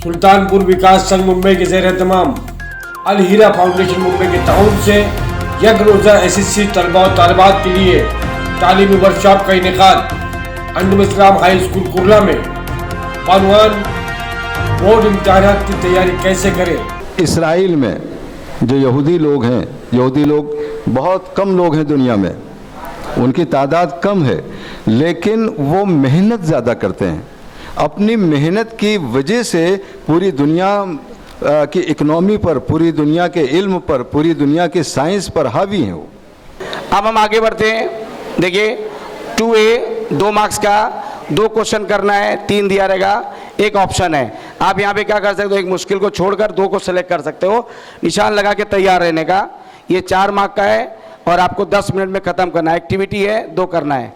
सुल्तानपुर विकास संघ मुंबई के ज़ेर एहतमाम अल हीरा फाउंडेशन मुंबई के ताउन से एक रोज़ा SSC तलबा और तालिबात के लिए तालीमी वर्कशॉप का इनेकाद अंजुम इस्लाम हाई स्कूल कुर्ला में। बानवान बोर्ड इम्तिहानात की तैयारी कैसे करें। इसराइल में जो यहूदी लोग हैं, यहूदी लोग बहुत कम लोग हैं दुनिया में, उनकी तादाद कम है, लेकिन वो मेहनत ज़्यादा करते हैं। अपनी मेहनत की वजह से पूरी दुनिया की इकनॉमी पर, पूरी दुनिया के इल्म पर, पूरी दुनिया के साइंस पर हावी हैं वो। अब हम आगे बढ़ते हैं। देखिए 2A 2 मार्क्स का 2 क्वेश्चन करना है, 3 दिया रहेगा, एक ऑप्शन है। आप यहाँ पे क्या कर सकते हो, एक मुश्किल को छोड़कर 2 को सेलेक्ट कर सकते हो, निशान लगा के तैयार रहने का। ये 4 मार्क का है और आपको 10 मिनट में ख़त्म करना है। एक्टिविटी है, 2 करना है।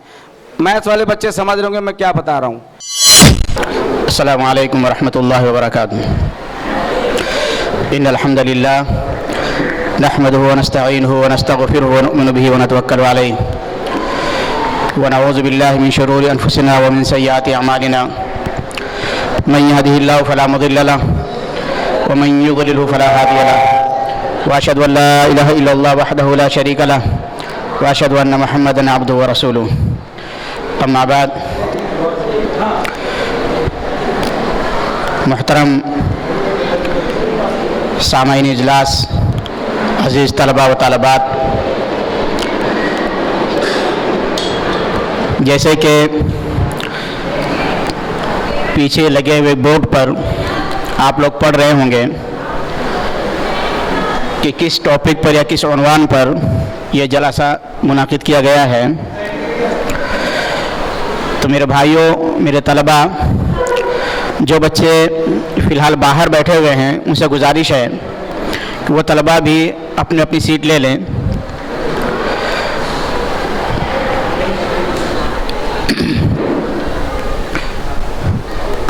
मैथ्स वाले बच्चे समझ रहे होंगे मैं क्या बता रहा हूँ। अस्सलामु अलैकुम वरहमतुल्लाहि वबरकातुहू। इन्नल हम्दुलिल्लाह नहमदुहु व नस्तईनुहु व नस्तगफिरुहु व नु'मिनु बिही व नतवक्कलु अलैहि व नऊज़ु बिल्लाहि मिन शुरूरि अनफुसिना व मिन सय्यिआति अमालिना। मन यहदिहिल्लाहु फला मुदिल्ल लहु व मन युद्लिलहु फला हादिय लहु व अशहदु अन ला इलाहा इल्लल्लाह वहदहु ला शरीका लहु व अशहदु अन्न मुहम्मदन अब्दुहु व रसूलुहु। अम्मा बाद, मुहतरम सामाईन इजलास, अज़ीज़ तलबा व तालिबात, जैसे कि पीछे लगे हुए बोर्ड पर आप लोग पढ़ रहे होंगे कि किस टॉपिक पर या किस उन्वान पर यह जलसा मुनाकिद किया गया है। तो मेरे भाइयों, मेरे तलबा, जो बच्चे फ़िलहाल बाहर बैठे हुए हैं, उनसे गुजारिश है कि वो तलबा भी अपनी अपनी सीट ले लें।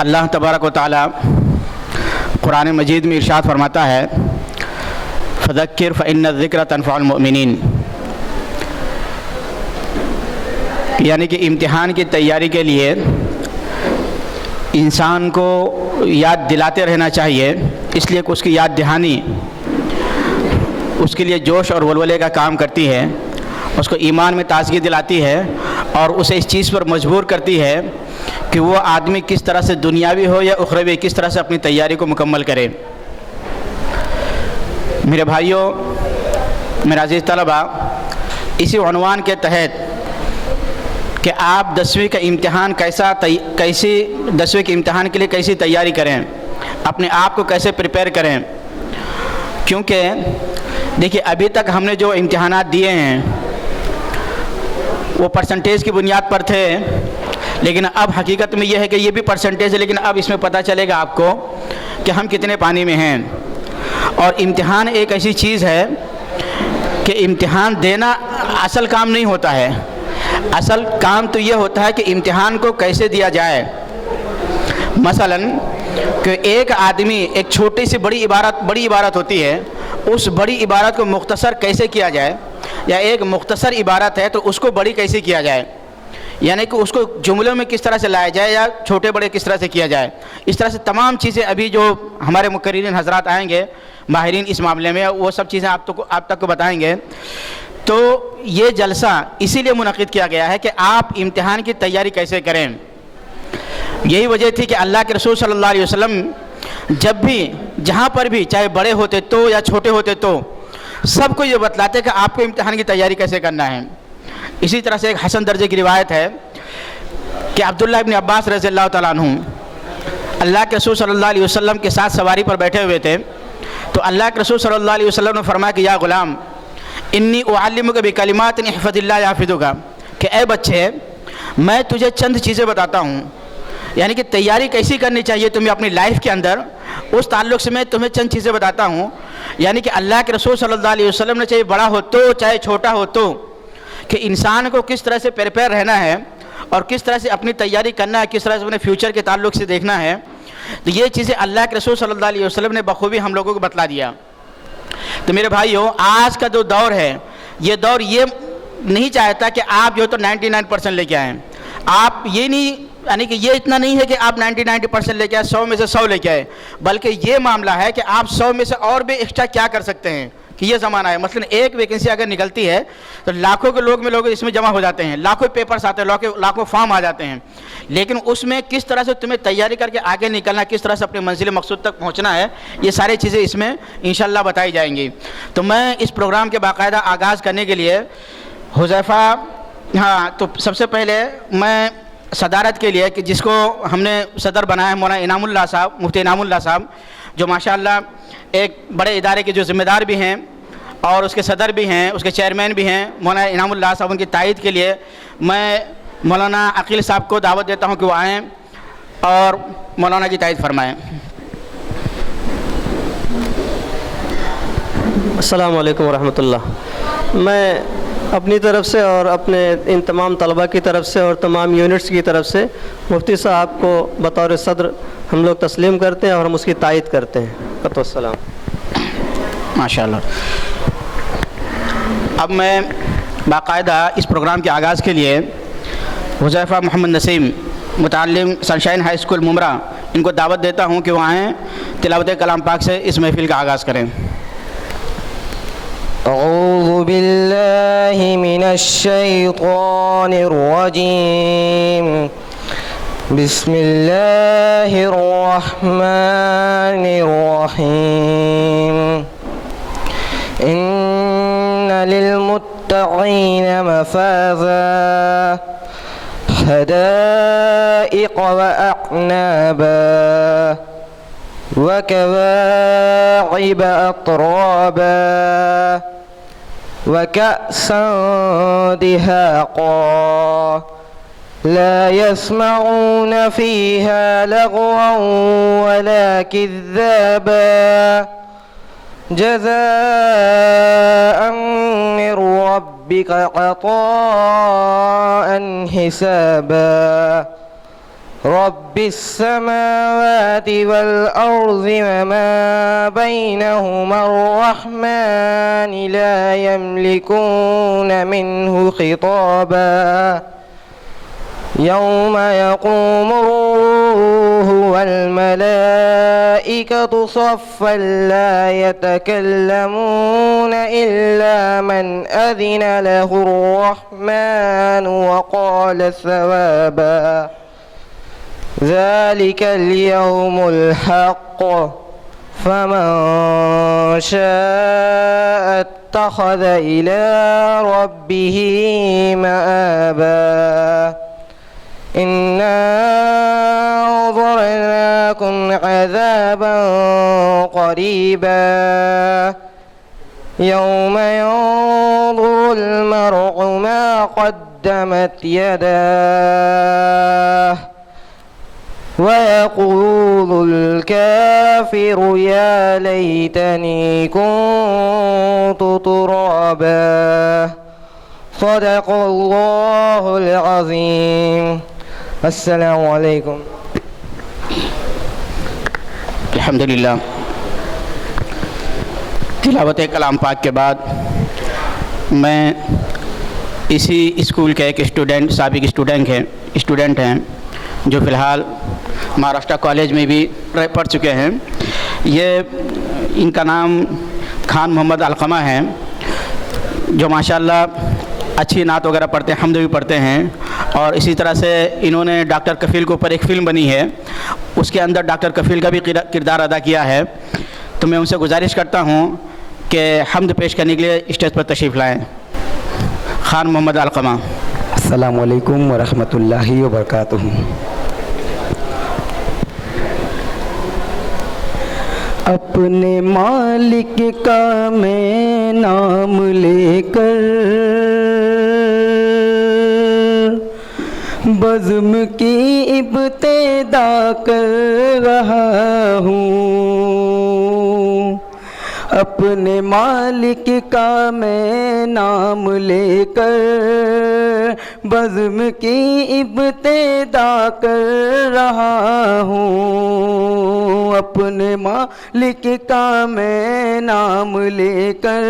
अल्लाह तबारक व तआला कुरान मजीद में इरशाद फरमाता है, फ़ज़क्किर फ़इन्न ज़िक्र तनफ़उल मुमिनीन, यानी कि इम्तिहान की तैयारी के लिए इंसान को याद दिलाते रहना चाहिए, इसलिए कि उसकी याद दहानी उसके लिए जोश और वलवले का काम करती है, उसको ईमान में ताज़गी दिलाती है और उसे इस चीज़ पर मजबूर करती है कि वो आदमी किस तरह से दुनियावी हो या उखरवी, किस तरह से अपनी तैयारी को मुकम्मल करे। मेरे भाइयों, मेरा अज़ीज़ तलबा, इसी उन्वान के तहत कि आप 10वीं का इम्तिहान कैसी 10वीं के इम्तिहान के लिए कैसी तैयारी करें, अपने आप को कैसे प्रिपेयर करें। क्योंकि देखिए, अभी तक हमने जो इम्तिहानात दिए हैं वो परसेंटेज की बुनियाद पर थे, लेकिन अब हकीकत में यह है कि ये भी परसेंटेज है, लेकिन अब इसमें पता चलेगा आपको कि हम कितने पानी में हैं। और इम्तिहान एक ऐसी चीज़ है कि इम्तिहान देना असल काम नहीं होता है। असल काम तो ये होता है कि इम्तिहान को कैसे दिया जाए। मसलन कि एक आदमी एक छोटी सी बड़ी इबारत होती है, उस बड़ी इबारत को मुख्तसर कैसे किया जाए, या एक मुख्तसर इबारत है तो उसको बड़ी कैसे किया जाए, यानी कि उसको जुमलों में किस तरह से लाया जाए या छोटे बड़े किस तरह से किया जाए। इस तरह से तमाम चीज़ें अभी जो हमारे मुकर्रिरीन हज़रात आएंगे, माहिरीन इस मामले में, वो सब चीज़ें आप तक को बताएंगे। तो ये जलसा इसीलिए मुनक़िद किया गया है कि आप इम्तिहान की तैयारी कैसे करें। यही वजह थी कि अल्लाह के रसूल सल्लल्लाहु अलैहि वसल्लम जब भी जहाँ पर भी, चाहे बड़े होते तो या छोटे होते तो, सबको ये बतलाते कि आपको इम्तिहान की तैयारी कैसे करना है। इसी तरह से एक हसन दर्जे की रिवायत है कि अब्दुल्लाह इब्न अब्बास रज़ियल्लाहु तआला अन्हु अल्लाह के रसूल सल्लल्लाहु अलैहि वसल्लम के साथ सवारी पर बैठे हुए थे। तो अल्लाह के रसूल सल्लल्लाहु अलैहि वसल्लम ने फरमाया कि या गुलाम इन्नी उअल्लिमुका बिकलिमातिन इहफ़ज़िल्लाह याफ़िज़ुका, कि ए बच्चे, मैं तुझे चंद चीज़ें बताता हूँ, यानी कि तैयारी कैसी करनी चाहिए तुम्हें अपनी लाइफ के अंदर, उस ताल्लुक़ से मैं तुम्हें चंद चीज़ें बताता हूँ। यानी कि अल्लाह के रसूल सल्लल्लाहु अलैहि वसल्लम ने, चाहे बड़ा हो तो चाहे छोटा हो तो, कि इंसान को किस तरह से प्रिपेयर रहना है और किस तरह से अपनी तैयारी करना है, किस तरह से अपने फ्यूचर के ताल्लुक़ से देखना है। तो ये चीज़ें अल्लाह के रसूल सल्लल्लाहु अलैहि वसल्लम ने बखूबी हम लोगों को बतला दिया। तो मेरे भाइयों, आज का जो दौर है, ये दौर ये नहीं चाहता कि आप जो तो 99% लेके आएँ। आप ये नहीं यानी कि ये इतना नहीं है कि आप 90% लेके आए, 100 में से 100 लेके आए, बल्कि ये मामला है कि आप 100 में से और भी एक्स्ट्रा क्या कर सकते हैं कि ये ज़माना है। मसलन एक वैकेंसी अगर निकलती है तो लाखों के लोग इसमें जमा हो जाते हैं, लाखों पेपर्स आते हैं, लाखों फॉर्म आ जाते हैं, लेकिन उसमें किस तरह से तुम्हें तैयारी करके आगे निकलना, किस तरह से अपने मंजिल मकसूद तक पहुंचना है, ये सारी चीज़ें इसमें इंशाल्लाह बताई जाएंगी। तो मैं इस प्रोग्राम के बाकायदा आगाज़ करने के लिए हुज़ैफ़ा, हाँ, तो सबसे पहले मैं सदारत के लिए कि जिसको हमने सदर बनाया है मौलाना इनामुल्लाह साहब, मुफ्ती इनामुल्लाह साहब, जो माशाअल्लाह एक बड़े इदारे के जो ज़िम्मेदार भी हैं और उसके सदर भी हैं, उसके चेयरमैन भी हैं मौलाना इनामुल्लाह साहब, उनकी तायद के लिए मैं मौलाना अकील साहब को दावत देता हूं कि वो आएँ और मौलाना की तायद फरमाएँ। अस्सलामु अलैकुम वरहमतुल्लाह। मैं अपनी तरफ से और अपने इन तमाम तलबा की तरफ से और तमाम यूनिट्स की तरफ से मुफ्ती साहब को बतौर सदर हम लोग तस्लीम करते हैं और हम उसकी तायद करते हैं। अस्सलाम। माशाअल्लाह। अब मैं बाकायदा इस प्रोग्राम के आगाज़ के लिए हुज़ैफ़ा मोहम्मद नसीम, मुताल्लिम सनशाइन हाई स्कूल मुमरा, इनको दावत देता हूँ कि वो आएँ, तिलावत कलाम पाक से इस महफ़िल का आगाज़ करें। अऊज़ु बिल्लाहि मिनश शैतानिर रजीम। बिस्मिल्लाहिर रहमानिर रहीम। इन्ना लिल मुत्तक़ीन मफ़ाज़ा हदाइक़ व अअनाबा व कवाइब अतराबा व कअसन दिहाक़ा ला यस्मऊन फ़ीहा लगवन वला किज़्ज़ाबा जज़ाअन मिन रब्बिक अताअन हिसाबा रब्बिस समावाति वल अर्ज़ि वमा बैनहुमा अर्रहमान ला यमलिकून मिन्हु खिताबा यौम यक़ूमु अर्रूहु वल मलाइकतु सफ़्फ़न ला यतकल्लमून इल्ला मन अज़िन लहु अर्रहमान व क़ाल सवाबा ज़ालिकल यौमुल हक़्क़ फमन शाअ इत्तख़ज़ इला रब्बिही मआबा इन्ना अंज़रनाकुम अज़ाबन क़रीबा यौम यंज़ुरुल मर्'ु मा क़द्दमत यदाह वयक़ूलुल काफ़िरु या लैतनी कुन्तु तुराबा सदक़ल्लाहुल अज़ीम। अस्सलामु अलैकुम। अल्हम्दुलिल्लाह। तिलावत कलाम पाक के बाद मैं इसी स्कूल के एक साबिक़ स्टूडेंट हैं जो फ़िलहाल महाराष्ट्र कॉलेज में भी पढ़ चुके हैं। इनका नाम खान मोहम्मद अलक़मा है, जो माशाअल्लाह अच्छी नात वगैरह पढ़ते हैं, हम्द भी पढ़ते हैं। और इसी तरह से इन्होंने डॉक्टर कफ़ील के ऊपर एक फ़िल्म बनी है, उसके अंदर डॉक्टर कफ़ील का भी किरदार अदा किया है। तो मैं उनसे गुजारिश करता हूँ कि हम्द पेश करने के लिए स्टेज पर तशरीफ़ लाएँ। खान मोहम्मद अलक़मा। अस्सलामु अलैकुम व रहमतुल्लाहि व बरकातुहू। अपने मालिक का मैं नाम लेकर बज़्म की इब्तिदा कर रहा हूँ। अपने मालिक का मैं नाम लेकर बज़्म की इब्तिदा कर रहा हूँ, अपने मालिक का मैं नाम लेकर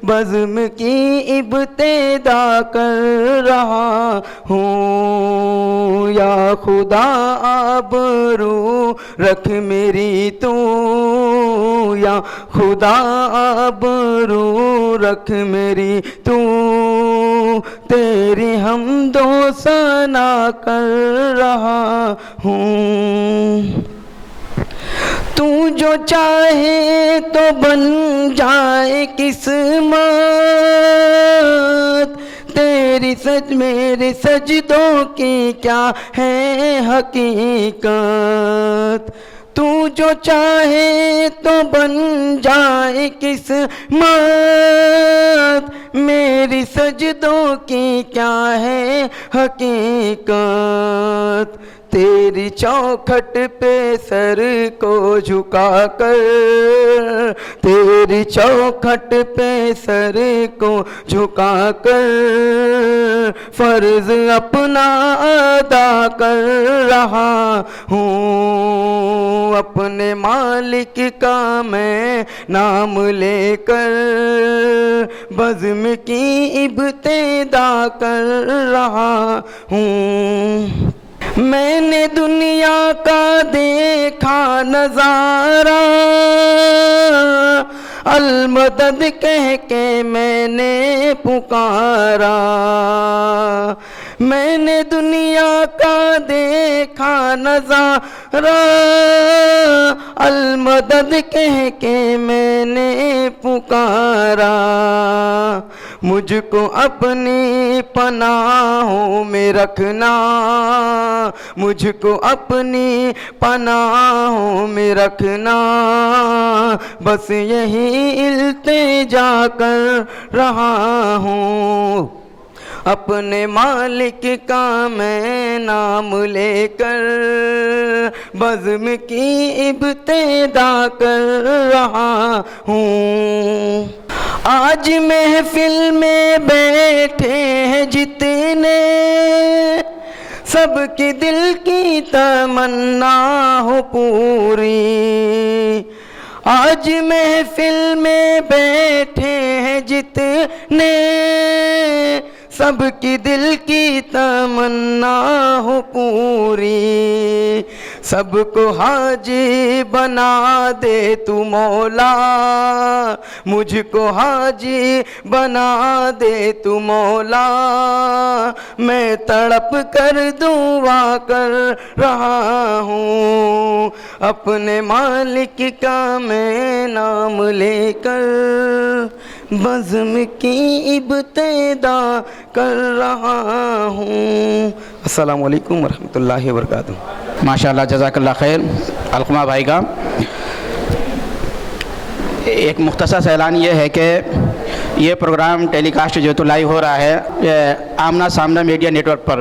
बज़्म की इब्तिदा कर रहा हूँ। या खुदा आबरू रख मेरी तू, या खुदा आबरू रख मेरी तू, तेरी हमदो सना कर रहा हूँ। तू जो चाहे तो बन जाए किस्मत, तेरी सच मेरे सजदों की क्या है हकीकत। तू जो चाहे तो बन जाए किस्मत, मेरी सजदों की क्या है हकीकत। तेरी चौखट पे सर को झुका कर, तेरी चौखट पे सर को झुका कर फर्ज अपना अदा कर रहा हूँ। अपने मालिक का मैं नाम लेकर बज़्म की इब्तिदा कर रहा हूँ। मैंने दुनिया का देखा नज़ारा, अल-मदद कह के मैंने पुकारा। मैंने दुनिया का देखा नज़ारा, अल-मदद कह के मैंने पुकारा। मुझको अपनी पनाहों में रखना, मुझको अपनी पनाहों में रखना, बस यही इल्तिजा कर रहा हूँ। अपने मालिक का मैं नाम लेकर बज़्म की इब्तिदा कर रहा हूँ। आज महफिल में बैठे हैं जितने, सबके दिल की तमन्ना हो पूरी। आज महफिल में बैठे हैं जितने, सबकी दिल की तमन्ना हो पूरी। सबको हाजी बना दे तू मौला, मुझको हाजी बना दे तू मौला। मैं तड़प कर दुआ कर रहा हूँ, अपने मालिक का मैं नाम लेकर बज़्म की इब्तिदा कर रहा हूँ। अस्सलाम वालेकुम वरहमतुल्लाहि वबरकातुहू। माशाअल्लाह, जज़ाकल्लाह खैर। अलक़मा भाई का एक मुख्तसर ऐलान ये है कि ये प्रोग्राम टेलीकास्ट जो तो लाइव हो रहा है आमना सामना मीडिया नेटवर्क पर।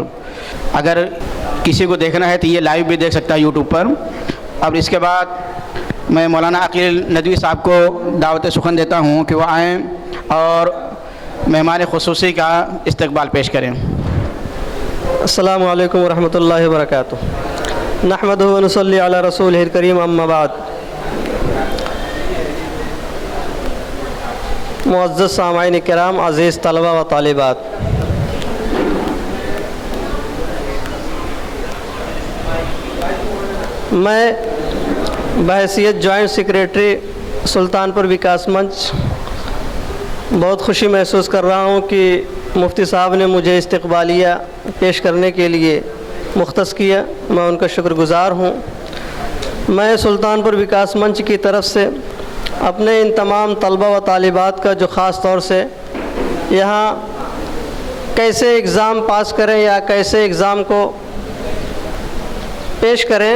अगर किसी को देखना है तो ये लाइव भी देख सकता है यूट्यूब पर। अब इसके बाद मैं मौलाना अकील नदवी साहब को दावत सुखन देता हूँ कि वह आएँ और मेहमान ख़ुसूसी का इस्तकबाल पेश करें। अस्सलामु अलैकुम वरहमतुल्लाहि वबरकातुहू। नहमदुहु व नुसल्ली अला रसूलिहिल करीम, अम्मा बाद। मुअज़्ज़ज़ सामाईन किराम, अज़ीज़ तलबा व तालिबात, मैं बहैसियत जॉइंट सेक्रेटरी सुल्तानपुर विकास मंच बहुत खुशी महसूस कर रहा हूँ कि मुफ्ती साहब ने मुझे इस्तक़बालिया पेश करने के लिए मुख्तस किया। मैं उनका शुक्रगुज़ार हूँ। मैं सुल्तानपुर विकास मंच की तरफ से अपने इन तमाम तलबा व तालिबात का जो ख़ास तौर से यहाँ कैसे एग्ज़ाम पास करें या कैसे एग्ज़ाम को पेश करें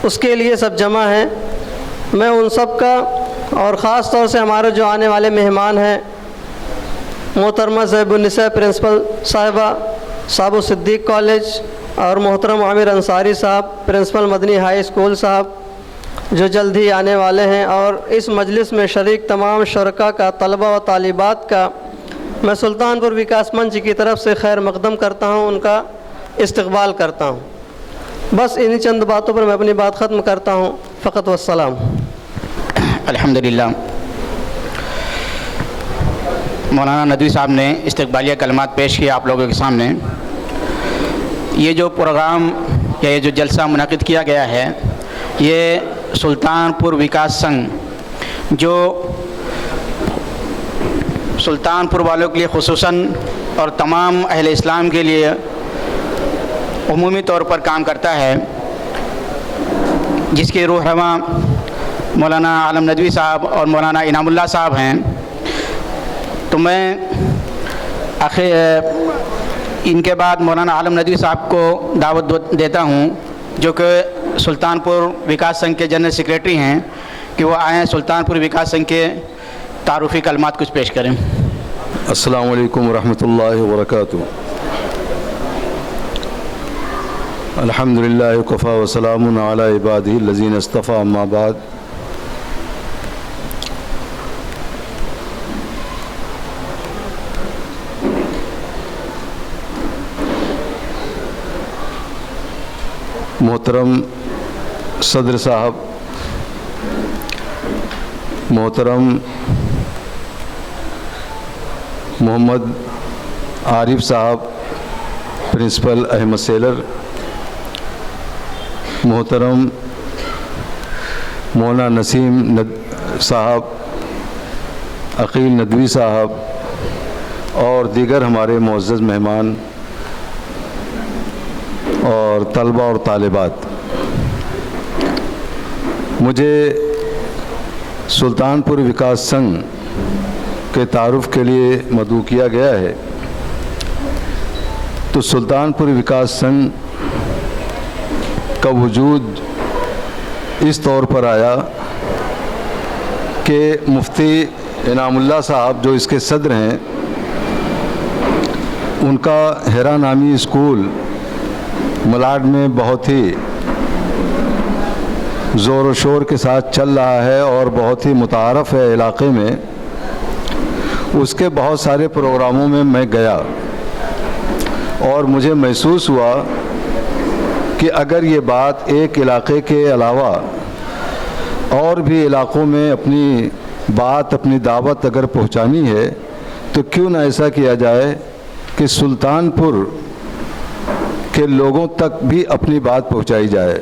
उसके लिए सब जमा हैं, मैं उन सब का और ख़ास तौर से हमारे जो आने वाले मेहमान हैं मोहतरमा ज़ैबुन्निसा प्रिंसिपल साहिबा साबु सिद्दीक़ कॉलेज और मोहतरम आमिर अंसारी साहब प्रिंसिपल मदनी हाई स्कूल साहब जो जल्द ही आने वाले हैं, और इस मजलिस में शरीक तमाम शुरका का, तलबा व तालिबात का मैं सुल्तानपुर विकास मंच की तरफ से खैर मकदम करता हूँ, उनका इस्तकबाल करता हूँ। बस इन्हीं चंद बातों पर मैं अपनी बात ख़त्म करता हूँ। फ़कत वस्सलाम। अल्हम्दुलिल्लाह, मौलाना नदवी साहब ने इस्तकबालिया कलमात पेश किया आप लोगों के सामने। ये जो प्रोग्राम या ये जो जलसा मुनक़िद किया गया है, ये सुल्तानपुर विकास संघ जो सुल्तानपुर वालों के लिए खुसूसन और तमाम अहले इस्लाम के लिए उमूमी तौर पर काम करता है, जिसके रहनुमा मौलाना आलम नदवी साहब और मौलाना इनामुल्लाह साहब हैं। तो मैं इनके बाद मौलाना आलम नदवी साहब को दावत देता हूँ, जो कि सुल्तानपुर विकास संघ के जनरल सेक्रेटरी हैं, कि वो आएँ सुल्तानपुर विकास संघ के तारुफ़ी कलमात कुछ पेश करें। अस्सलामु अलैकुम वरहमतुल्लाहि वबरकातुहू। अल्हम्दुलिल्लाहि वकफ़ा व सलामुन अला इबादिही लज़ीना इस्तफ़ा, अम्मा बाद। मोहतरम सदर साहब, मोहतरम मोहम्मद आरिफ साहब, प्रिंसिपल अहमद सेलर, मोहतरम मौलाना नसीम साहब, अकील नदवी साहब और दीगर हमारे मुअज़्ज़ज़ मेहमान और तलबा और तालिबात, मुझे सुल्तानपुर विकास संघ के तारुफ़ के लिए मदऊ किया गया है। तो सुल्तानपुर विकास संघ का वजूद इस तौर पर आया कि मुफ्ती इनामुल्लाह साहब जो इसके सदर हैं, उनका हेरा नामी स्कूल मलाड में बहुत ही ज़ोर व शोर के साथ चल रहा है और बहुत ही मुतारफ़ है इलाक़े में। उसके बहुत सारे प्रोग्रामों में मैं गया और मुझे महसूस हुआ कि अगर ये बात एक इलाक़े के अलावा और भी इलाक़ों में अपनी बात, अपनी दावत अगर पहुंचानी है, तो क्यों ना ऐसा किया जाए कि सुल्तानपुर के लोगों तक भी अपनी बात पहुंचाई जाए।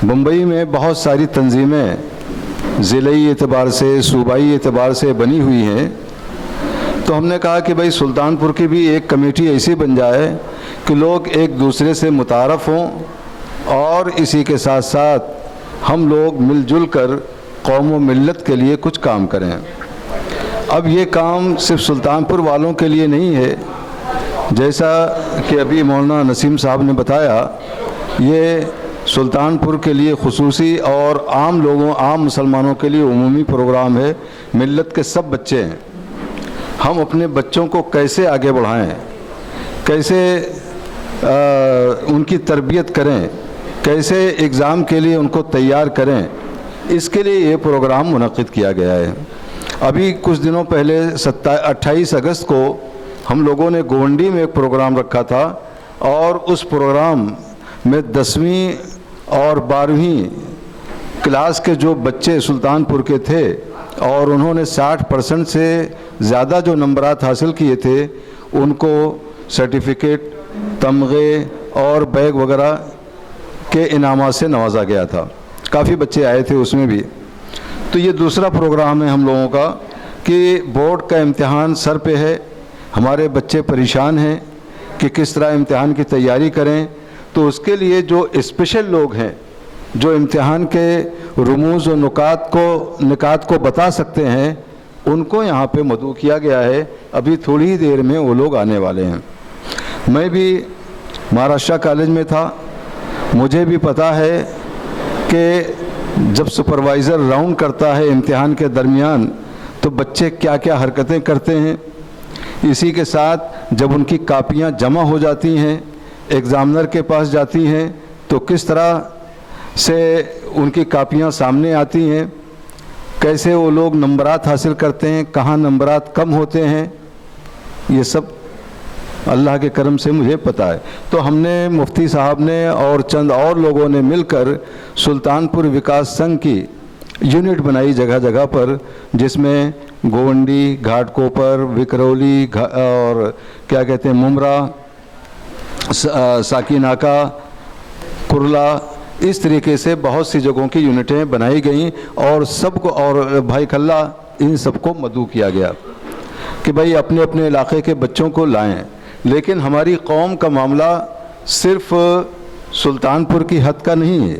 मुंबई में बहुत सारी तंजीमें ज़िले एतबार से, सूबाई एतबार से बनी हुई हैं। तो हमने कहा कि भाई सुल्तानपुर की भी एक कमेटी ऐसी बन जाए कि लोग एक दूसरे से मुतारफ़ हों और इसी के साथ साथ हम लोग मिलजुल कर कौम व मिल्लत के लिए कुछ काम करें। अब ये काम सिर्फ सुल्तानपुर वालों के लिए नहीं है, जैसा कि अभी मौलाना नसीम साहब ने बताया, ये सुल्तानपुर के लिए खुसूसी और आम लोगों, आम मुसलमानों के लिए उमूमी प्रोग्राम है। मिल्लत के सब बच्चे हैं, हम अपने बच्चों को कैसे आगे बढ़ाएं, कैसे उनकी तरबियत करें, कैसे एग्ज़ाम के लिए उनको तैयार करें, इसके लिए ये प्रोग्राम मुनक़िद किया गया है। अभी कुछ दिनों पहले 28 अगस्त को हम लोगों ने गोवंडी में एक प्रोग्राम रखा था और उस प्रोग्राम में 10वीं और 12वीं क्लास के जो बच्चे सुल्तानपुर के थे और उन्होंने 60% से ज़्यादा जो नंबरात हासिल किए थे, उनको सर्टिफिकेट, तमगे और बैग वगैरह के इनामात से नवाजा गया था। काफ़ी बच्चे आए थे उसमें भी। तो ये दूसरा प्रोग्राम है हम लोगों का कि बोर्ड का इम्तिहान सर पे है, हमारे बच्चे परेशान हैं कि किस तरह इम्तिहान की तैयारी करें। तो उसके लिए जो स्पेशल लोग हैं, जो इम्तिहान के रुमूज़ और निकात को बता सकते हैं, उनको यहाँ पे मदऊ किया गया है। अभी थोड़ी ही देर में वो लोग आने वाले हैं। मैं भी महाराष्ट्र कॉलेज में था, मुझे भी पता है कि जब सुपरवाइज़र राउंड करता है इम्तिहान के दरमियान तो बच्चे क्या क्या हरकतें करते हैं। इसी के साथ जब उनकी कापियाँ जमा हो जाती हैं, एग्ज़ामिनर के पास जाती हैं, तो किस तरह से उनकी कापियाँ सामने आती हैं, कैसे वो लोग नंबरात हासिल करते हैं, कहाँ नंबरात कम होते हैं, ये सब अल्लाह के करम से मुझे पता है। तो हमने मुफ्ती साहब ने और चंद और लोगों ने मिलकर सुल्तानपुर विकास संघ की यूनिट बनाई जगह जगह पर, जिसमें गोवंडी, घाटकोपर, विकरौली और क्या कहते हैं मुमरा, साकीनाका, कुरला, इस तरीके से बहुत सी जगहों की यूनिटें बनाई गईं और सबको, और भाई कल्ला, इन सबको मदऊ किया गया कि भाई अपने अपने इलाके के बच्चों को लाएं। लेकिन हमारी कौम का मामला सिर्फ़ सुल्तानपुर की हद का नहीं है,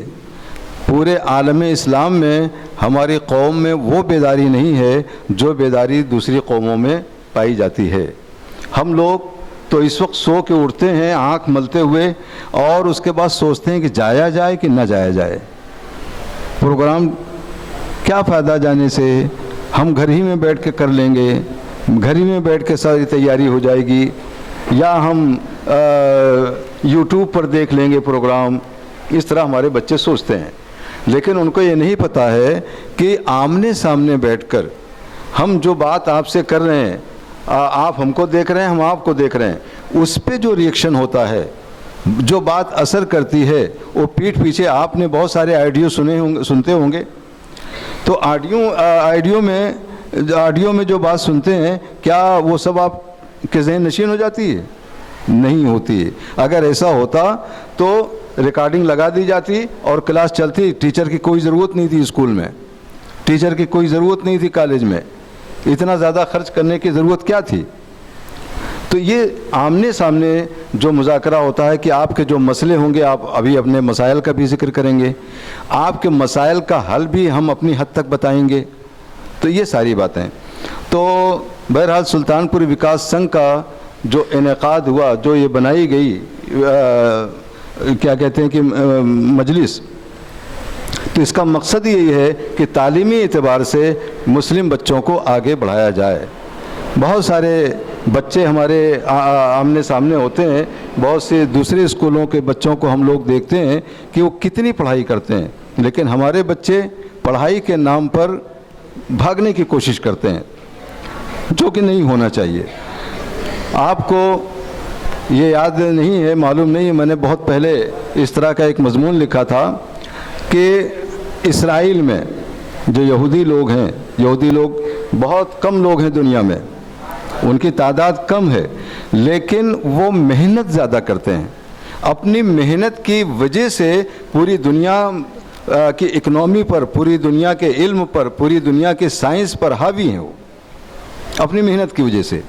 पूरे आलम इस्लाम में हमारी कौम में वो बेदारी नहीं है जो बेदारी दूसरी कौमों में पाई जाती है। हम लोग तो इस वक्त सो के उठते हैं आँख मलते हुए और उसके बाद सोचते हैं कि जाया जाए कि ना जाया जाए। प्रोग्राम क्या फ़ायदा जाने से, हम घर ही में बैठ के कर लेंगे, घर ही में बैठ के सारी तैयारी हो जाएगी, या हम यूट्यूब पर देख लेंगे प्रोग्राम। इस तरह हमारे बच्चे सोचते हैं, लेकिन उनको ये नहीं पता है कि आमने सामने बैठकर हम जो बात आपसे कर रहे हैं, आप हमको देख रहे हैं, हम आपको देख रहे हैं, उस पे जो रिएक्शन होता है, जो बात असर करती है, वो पीठ पीछे आपने बहुत सारे ऑडियो सुनते होंगे। तो ऑडियो में जो बात सुनते हैं, क्या वो सब आप के ज़हन नशीन हो जाती है? नहीं होती है। अगर ऐसा होता तो रिकॉर्डिंग लगा दी जाती और क्लास चलती, टीचर की कोई ज़रूरत नहीं थी स्कूल में, टीचर की कोई ज़रूरत नहीं थी कॉलेज में, इतना ज़्यादा खर्च करने की ज़रूरत क्या थी। तो ये आमने सामने जो मुज़ाकरा होता है कि आपके जो मसले होंगे, आप अभी अपने मसाइल का भी जिक्र करेंगे, आपके मसाइल का हल भी हम अपनी हद तक बताएंगे। तो ये सारी बातें। तो बहरहाल सुल्तानपुर विकास संघ का जो इनेकाद हुआ, जो ये बनाई गई क्या कहते हैं कि मजलिस, तो इसका मकसद यही है कि तालीमी एतबार से मुस्लिम बच्चों को आगे बढ़ाया जाए। बहुत सारे बच्चे हमारे आमने सामने होते हैं, बहुत से दूसरे स्कूलों के बच्चों को हम लोग देखते हैं कि वो कितनी पढ़ाई करते हैं, लेकिन हमारे बच्चे पढ़ाई के नाम पर भागने की कोशिश करते हैं, जो कि नहीं होना चाहिए। आपको ये याद नहीं है, मालूम नहीं है, मैंने बहुत पहले इस तरह का एक मजमून लिखा था कि इसराइल में जो यहूदी लोग हैं, यहूदी लोग बहुत कम लोग हैं दुनिया में, उनकी तादाद कम है, लेकिन वो मेहनत ज़्यादा करते हैं। अपनी मेहनत की वजह से पूरी दुनिया की इकनॉमी पर, पूरी दुनिया के इल्म पर, पूरी दुनिया के साइंस पर हावी हैं वो, अपनी मेहनत की वजह से।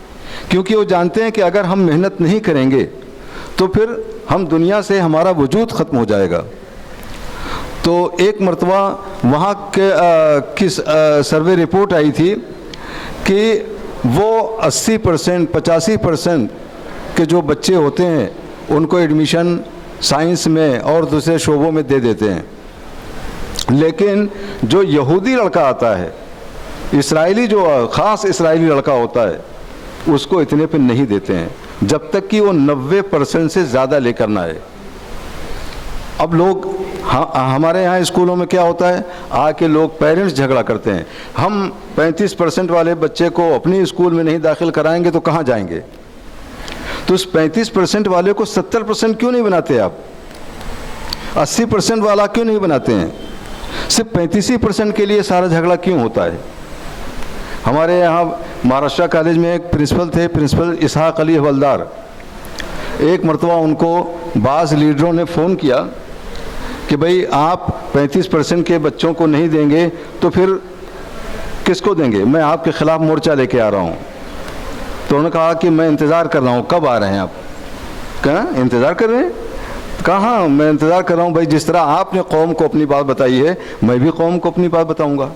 क्योंकि वो जानते हैं कि अगर हम मेहनत नहीं करेंगे तो फिर हम दुनिया से, हमारा वजूद ख़त्म हो जाएगा। तो एक मरतबा वहाँ के किस सर्वे रिपोर्ट आई थी कि वो 80%, 85% के जो बच्चे होते हैं उनको एडमिशन साइंस में और दूसरे शोबों में दे देते हैं, लेकिन जो यहूदी लड़का आता है, इस्राएली जो ख़ास इस्राएली लड़का होता है, उसको इतने पे नहीं देते हैं जब तक कि वो 90% से ज़्यादा लेकर ना आए। अब लोग हमारे यहाँ स्कूलों में क्या होता है, आके लोग पेरेंट्स झगड़ा करते हैं, हम 35% वाले बच्चे को अपने स्कूल में नहीं दाखिल कराएंगे तो कहाँ जाएंगे। तो उस 35% वाले को 70% क्यों नहीं बनाते आप, 80% वाला क्यों नहीं बनाते हैं, सिर्फ 35% के लिए सारा झगड़ा क्यों होता है। हमारे यहाँ महाराष्ट्र कॉलेज में एक प्रिंसिपल थे, प्रिंसिपल इसहाक अली हवलदार। एक मरतबा उनको बाज़ लीडरों ने फ़ोन किया कि भाई आप 35% के बच्चों को नहीं देंगे तो फिर किसको देंगे, मैं आपके ख़िलाफ़ मोर्चा लेके आ रहा हूँ। तो उन्होंने कहा कि मैं इंतज़ार कर रहा हूँ, कब आ रहे हैं आप। कहाँ इंतज़ार कर रहे हैं, कहाँ मैं इंतज़ार कर रहा हूँ भाई, जिस तरह आपने कौम को अपनी बात बताई है मैं भी कौम को अपनी बात बताऊँगा।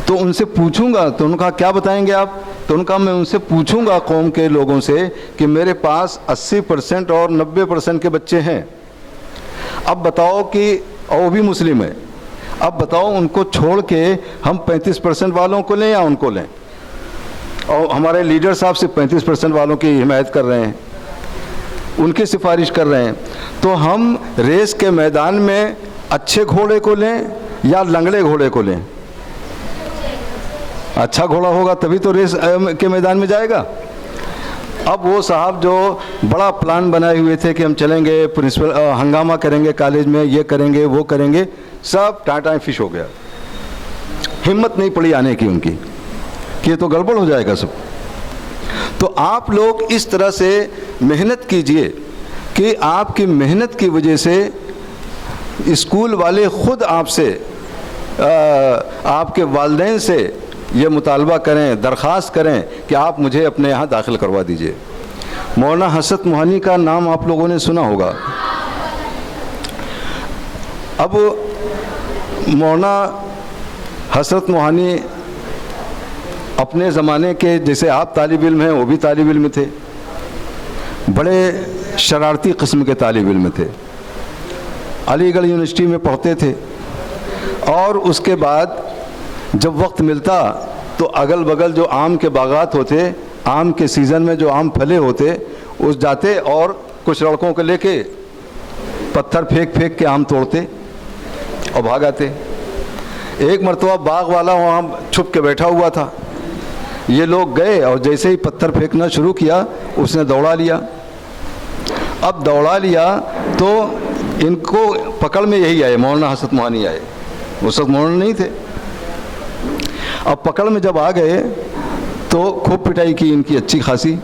तो उनसे पूछूंगा, तो उन्होंने कहा क्या बताएंगे आप, तो उन्होंने कहा मैं उनसे पूछूंगा कौम के लोगों से कि मेरे पास 80% और 90% के बच्चे हैं, अब बताओ कि, और वो भी मुस्लिम है, अब बताओ उनको छोड़ के हम 35% वालों को लें या उनको लें। और हमारे लीडर साहब सिर्फ 35% वालों की हिमायत कर रहे हैं, उनकी सिफारिश कर रहे हैं। तो हम रेस के मैदान में अच्छे घोड़े को लें या लंगड़े घोड़े को लें। अच्छा घोड़ा होगा तभी तो रेस के मैदान में जाएगा। अब वो साहब जो बड़ा प्लान बनाए हुए थे कि हम चलेंगे, प्रिंसिपल हंगामा करेंगे कॉलेज में, ये करेंगे वो करेंगे, सब टाटा फिश हो गया। हिम्मत नहीं पड़ी आने की उनकी कि ये तो गड़बड़ हो जाएगा सब। तो आप लोग इस तरह से मेहनत कीजिए कि आपकी मेहनत की वजह से स्कूल वाले ख़ुद आपसे आपके वालिदैन से ये मुतालबा करें, दरख्वास्त करें कि आप मुझे अपने यहाँ दाखिल करवा दीजिए। मौलाना हसरत मोहानी का नाम आप लोगों ने सुना होगा। अब मौलाना हसरत मोहानी अपने ज़माने के, जैसे आप तालिब इल्म हैं वो भी तालिब इल्म थे, बड़े शरारती किस्म के तालिब इल्म थे, अलीगढ़ यूनिवर्सिटी में पढ़ते थे। और उसके बाद जब वक्त मिलता तो अगल बगल जो आम के बागात होते, आम के सीज़न में जो आम फले होते, उस जाते और कुछ लड़कों को लेके पत्थर फेंक फेंक के आम तोड़ते और भाग आते। एक मरतबा बाग वाला वहाँ छुप के बैठा हुआ था, ये लोग गए और जैसे ही पत्थर फेंकना शुरू किया उसने दौड़ा लिया। अब दौड़ा लिया तो इनको पकड़ में यही आए, मौलाना हसरत मोहानी आए, उस वक्त मौलाना नहीं थे। अब पकड़ में जब आ गए तो खूब पिटाई की इनकी अच्छी खासी।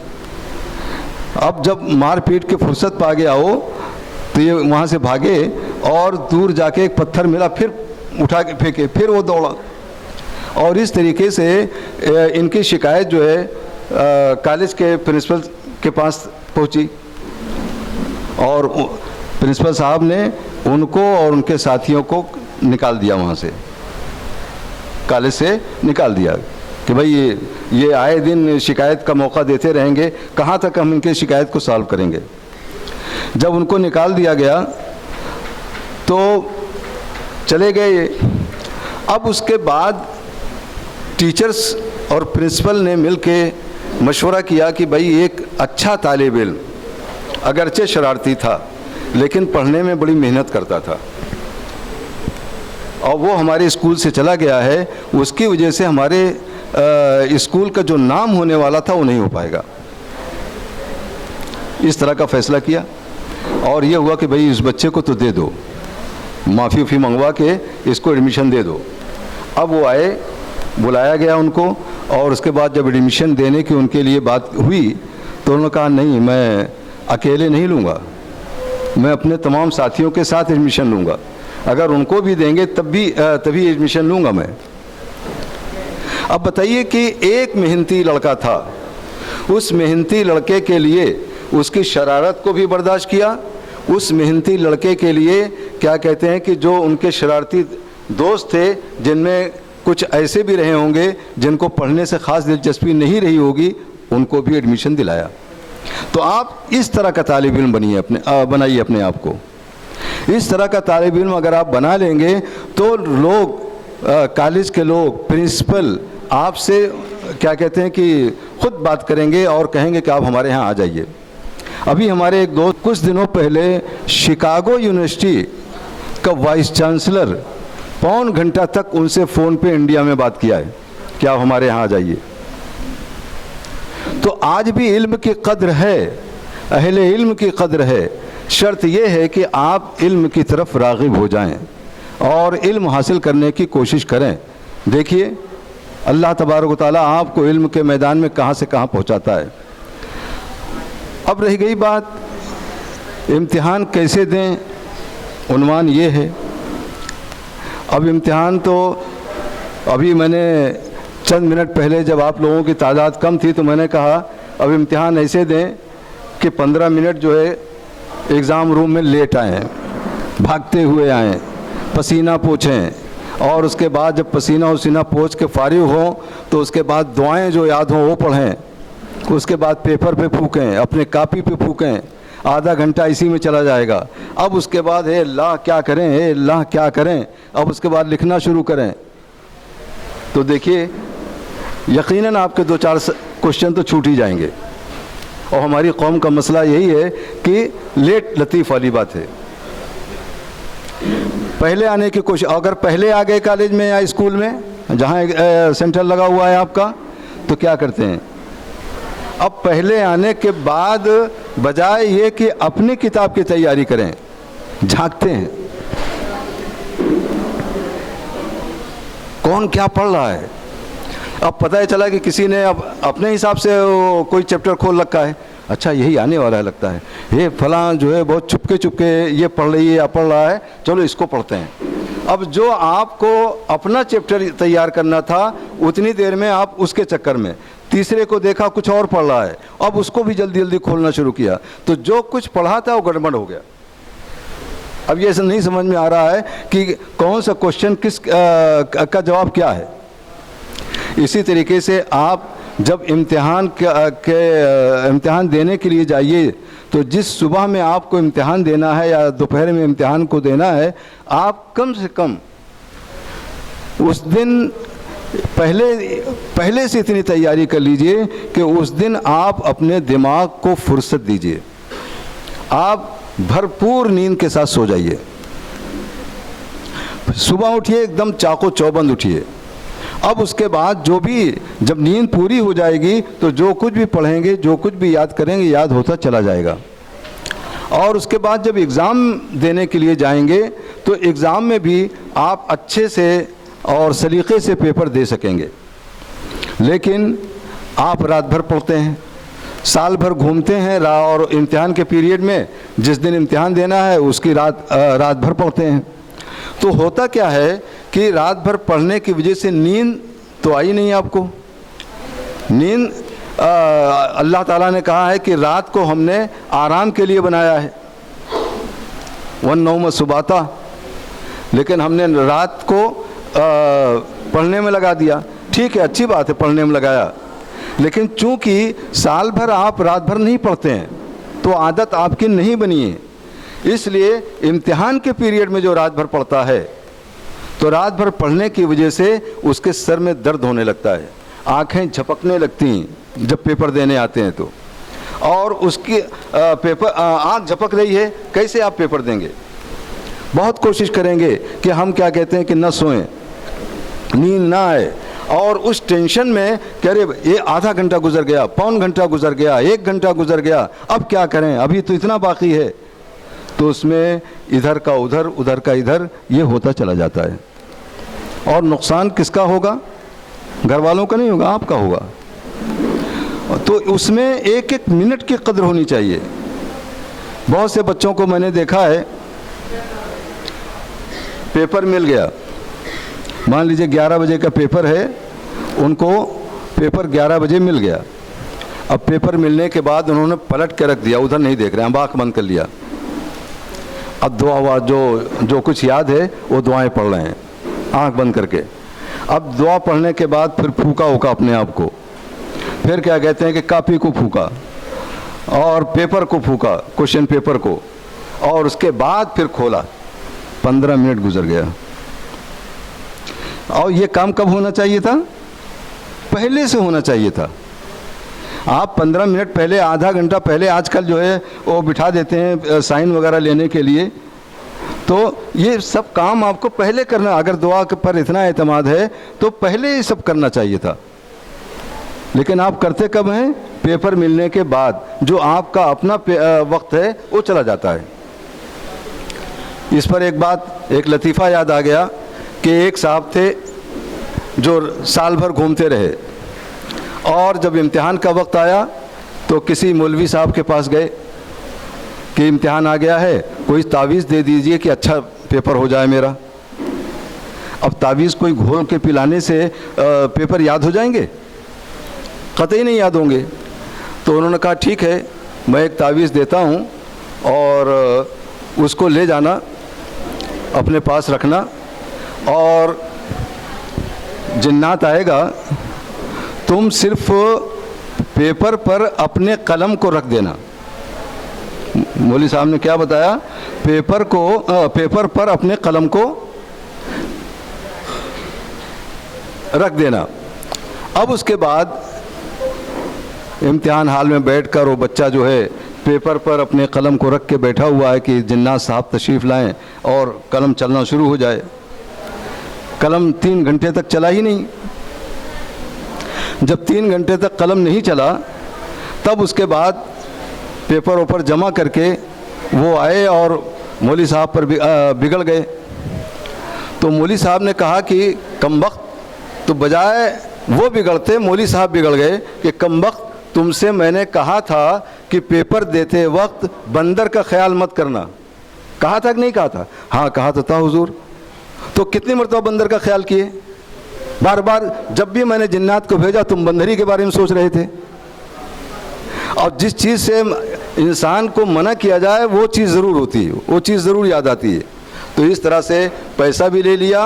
अब जब मार पीट के फुर्सत पा गया हो तो ये वहाँ से भागे और दूर जाके एक पत्थर मिला, फिर उठा के फेंके, फिर वो दौड़ा। और इस तरीके से इनकी शिकायत जो है कॉलेज के प्रिंसिपल के पास पहुँची और प्रिंसिपल साहब ने उनको और उनके साथियों को निकाल दिया, वहाँ से कॉलेज से निकाल दिया कि भाई ये आए दिन शिकायत का मौका देते रहेंगे, कहाँ तक हम इनके शिकायत को सॉल्व करेंगे। जब उनको निकाल दिया गया तो चले गए। अब उसके बाद टीचर्स और प्रिंसिपल ने मिलके मशवरा किया कि भाई एक अच्छा तालिब इल्म, अगरचे शरारती था लेकिन पढ़ने में बड़ी मेहनत करता था और वो हमारे स्कूल से चला गया है, उसकी वजह से हमारे स्कूल का जो नाम होने वाला था वो नहीं हो पाएगा। इस तरह का फ़ैसला किया और ये हुआ कि भाई इस बच्चे को तो दे दो, माफ़ी उफ़ी मंगवा के इसको एडमिशन दे दो। अब वो आए, बुलाया गया उनको और उसके बाद जब एडमिशन देने की उनके लिए बात हुई तो उन्होंने कहा नहीं, मैं अकेले नहीं लूँगा, मैं अपने तमाम साथियों के साथ एडमिशन लूँगा, अगर उनको भी देंगे तभी एडमिशन लूँगा मैं। अब बताइए कि एक मेहनती लड़का था, उस मेहनती लड़के के लिए उसकी शरारत को भी बर्दाश्त किया, उस मेहनती लड़के के लिए क्या कहते हैं कि जो उनके शरारती दोस्त थे जिनमें कुछ ऐसे भी रहे होंगे जिनको पढ़ने से ख़ास दिलचस्पी नहीं रही होगी, उनको भी एडमिशन दिलाया। तो आप इस तरह का तालिब इल्म बनाइए अपने आप को। इस तरह का तालिब इल्म अगर आप बना लेंगे तो लोग, कॉलेज के लोग, प्रिंसिपल आपसे क्या कहते हैं कि खुद बात करेंगे और कहेंगे कि आप हमारे यहाँ आ जाइए। अभी हमारे एक दोस्त कुछ दिनों पहले शिकागो यूनिवर्सिटी का वाइस चांसलर पौन घंटा तक उनसे फ़ोन पे इंडिया में बात किया है कि आप हमारे यहाँ आ जाइए। तो आज भी इल्म की कद्र है, अहले इल्म की कद्र है। शर्त यह है कि आप इल्म की तरफ राग़िब हो जाएं और इल्म हासिल करने की कोशिश करें। देखिए अल्लाह तबारक व तआला आपको इल्म के मैदान में कहाँ से कहाँ पहुँचाता है। अब रह गई बात इम्तिहान कैसे दें, उन्वान ये है। अब इम्तिहान तो अभी मैंने चंद मिनट पहले जब आप लोगों की तादाद कम थी तो मैंने कहा अब इम्तिहान ऐसे दें कि 15 मिनट जो है एग्ज़ाम रूम में लेट आएँ, भागते हुए आएँ, पसीना पोंछें और उसके बाद जब पसीना उसीना पोंछ के फारिग हों तो उसके बाद दुआएं जो याद हों वो पढ़ें, उसके बाद पेपर पे फूकें, अपने कापी पे फूकें, आधा घंटा इसी में चला जाएगा। अब उसके बाद हे अल्लाह क्या करें, हे अल्लाह क्या करें, अब उसके बाद लिखना शुरू करें। तो देखिए यकीनन आपके 2-4 क्वेश्चन तो छूट ही जाएंगे। और हमारी कौम का मसला यही है कि लेट लतीफ़ वाली बात है। पहले आने की कोशिश, अगर पहले आ गए कॉलेज में या स्कूल में जहाँ सेंटर लगा हुआ है आपका, तो क्या करते हैं अब पहले आने के बाद बजाय ये कि अपनी किताब की तैयारी करें, झांकते हैं कौन क्या पढ़ रहा है। अब पता ही चला कि किसी ने अब अपने हिसाब से कोई चैप्टर खोल रखा है, अच्छा यही आने वाला है लगता है, ये फलां जो है बहुत चुपके चुपके ये पढ़ रही है या पढ़ रहा है, चलो इसको पढ़ते हैं। अब जो आपको अपना चैप्टर तैयार करना था उतनी देर में आप उसके चक्कर में तीसरे को देखा कुछ और पढ़ रहा है, अब उसको भी जल्दी जल्दी खोलना शुरू किया, तो जो कुछ पढ़ा था वो गड़बड़ हो गया। अब ये नहीं समझ में आ रहा है कि कौन सा क्वेश्चन किस का जवाब क्या है। इसी तरीके से आप जब इम्तिहान इम्तिहान देने के लिए जाइए तो जिस सुबह में आपको इम्तिहान देना है या दोपहर में इम्तिहान को देना है, आप कम से कम उस दिन पहले से इतनी तैयारी कर लीजिए कि उस दिन आप अपने दिमाग को फुर्सत दीजिए, आप भरपूर नींद के साथ सो जाइए। सुबह उठिए एकदम चाको चौबंद उठिए। अब उसके बाद जो भी जब नींद पूरी हो जाएगी तो जो कुछ भी पढ़ेंगे जो कुछ भी याद करेंगे याद होता चला जाएगा। और उसके बाद जब एग्ज़ाम देने के लिए जाएंगे तो एग्ज़ाम में भी आप अच्छे से और सलीक़े से पेपर दे सकेंगे। लेकिन आप रात भर पढ़ते हैं, साल भर घूमते हैं और इम्तिहान के पीरियड में जिस दिन इम्तिहान देना है उसकी रात भर पढ़ते हैं, तो होता क्या है कि रात भर पढ़ने की वजह से नींद तो आई नहीं आपको। नींद अल्लाह ताला ने कहा है कि रात को हमने आराम के लिए बनाया है, वन नौम सुबाता, लेकिन हमने रात को पढ़ने में लगा दिया। ठीक है, अच्छी बात है पढ़ने में लगाया, लेकिन चूंकि साल भर आप रात भर नहीं पढ़ते हैं तो आदत आपकी नहीं बनी है, इसलिए इम्तिहान के पीरियड में जो रात भर पढ़ता है तो रात भर पढ़ने की वजह से उसके सर में दर्द होने लगता है, आंखें झपकने लगती हैं जब पेपर देने आते हैं तो, और उसकी आंख झपक रही है, कैसे आप पेपर देंगे। बहुत कोशिश करेंगे कि हम क्या कहते हैं कि न सोएं, नींद ना आए, और उस टेंशन में कह रहे ये आधा घंटा गुजर गया, पौन घंटा गुजर गया, 1 घंटा गुजर गया, अब क्या करें, अभी तो इतना बाकी है, तो उसमें इधर का उधर उधर का इधर ये होता चला जाता है। और नुकसान किसका होगा? घर वालों का नहीं होगा, आपका होगा। तो उसमें एक एक मिनट की कदर होनी चाहिए। बहुत से बच्चों को मैंने देखा है, पेपर मिल गया, मान लीजिए 11 बजे का पेपर है, उनको पेपर 11 बजे मिल गया। अब पेपर मिलने के बाद उन्होंने पलट के रख दिया, उधर नहीं देख रहे हैं, आँख बंद कर लिया। अब दुआ जो कुछ याद है वो दुआएं पढ़ रहे हैं आँख बंद करके। अब दुआ पढ़ने के बाद फिर फूका होगा अपने आप को, फिर क्या कहते हैं कि कापी को फूका और पेपर को फूका, क्वेश्चन पेपर को, और उसके बाद फिर खोला। 15 मिनट गुजर गया। और ये काम कब होना चाहिए था? पहले से होना चाहिए था। आप 15 मिनट पहले, आधा घंटा पहले, आजकल जो है वो बिठा देते हैं साइन वगैरह लेने के लिए, तो ये सब काम आपको पहले करना, अगर दुआ पर इतना एतमाद है तो पहले ये सब करना चाहिए था। लेकिन आप करते कब हैं? पेपर मिलने के बाद, जो आपका अपना वक्त है वो चला जाता है। इस पर एक लतीफ़ा याद आ गया कि एक साहब थे जो साल भर घूमते रहे, और जब इम्तिहान का वक्त आया तो किसी मौलवी साहब के पास गए कि इम्तिहान आ गया है, कोई तावीज़ दे दीजिए कि अच्छा पेपर हो जाए मेरा। अब तावीज़ कोई घोल के पिलाने से पेपर याद हो जाएंगे? कतई नहीं याद होंगे। तो उन्होंने कहा ठीक है, मैं एक तावीज़ देता हूँ और उसको ले जाना, अपने पास रखना, और जिन्नात आएगा तुम सिर्फ पेपर पर अपने कलम को रख देना। मौलवी साहब ने क्या बताया? पेपर पर अपने कलम को रख देना। अब उसके बाद इम्तिहान हाल में बैठकर वो बच्चा जो है पेपर पर अपने कलम को रख के बैठा हुआ है कि जिन्नात साहब तशरीफ़ लाएं और कलम चलना शुरू हो जाए। कलम 3 घंटे तक चला ही नहीं। जब 3 घंटे तक कलम नहीं चला तब उसके बाद पेपर ऊपर जमा करके वो आए और मौली साहब पर बिगड़ गए। तो मौली साहब ने कहा कि कमबख्त, तो बजाय वो बिगड़ते मौली साहब बिगड़ गए कि कमबख्त, तुमसे मैंने कहा था कि पेपर देते वक्त बंदर का ख्याल मत करना। कहा था कि नहीं कहा था? हाँ कहा तो था हुजूर। तो कितनी मरतबा बंदर का ख्याल किए? बार बार जब भी मैंने जिन्नात को भेजा तुम बंदरी के बारे में सोच रहे थे। और जिस चीज़ से इंसान को मना किया जाए वो चीज़ ज़रूर होती है, वो चीज़ ज़रूर याद आती है। तो इस तरह से पैसा भी ले लिया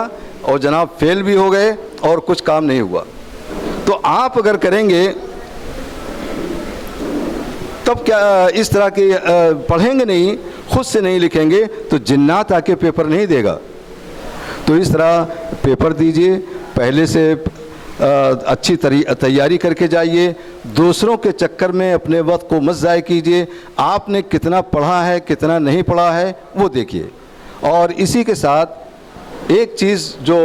और जनाब फेल भी हो गए और कुछ काम नहीं हुआ। तो आप अगर करेंगे तब क्या इस तरह के पढ़ेंगे नहीं, खुद से नहीं लिखेंगे तो जिन्नात आके पेपर नहीं देगा। तो इस तरह पेपर दीजिए, पहले से अच्छी तैयारी करके जाइए, दूसरों के चक्कर में अपने वक्त को मत ज़ाय कीजिए। आपने कितना पढ़ा है कितना नहीं पढ़ा है वो देखिए। और इसी के साथ एक चीज़ जो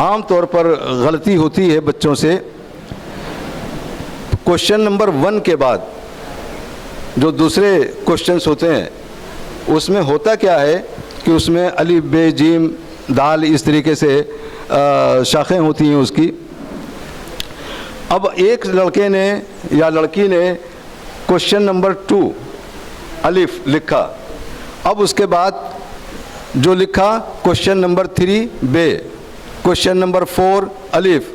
आम तौर पर गलती होती है बच्चों से, क्वेश्चन नंबर 1 के बाद जो दूसरे क्वेश्चंस होते हैं उसमें होता क्या है कि उसमें अलिफ बे जीम दाल इस तरीके से शाखें होती हैं उसकी। अब एक लड़के ने या लड़की ने क्वेश्चन नंबर 2 अलिफ लिखा, अब उसके बाद जो लिखा क्वेश्चन नंबर 3 बे, क्वेश्चन नंबर 4 अलिफ।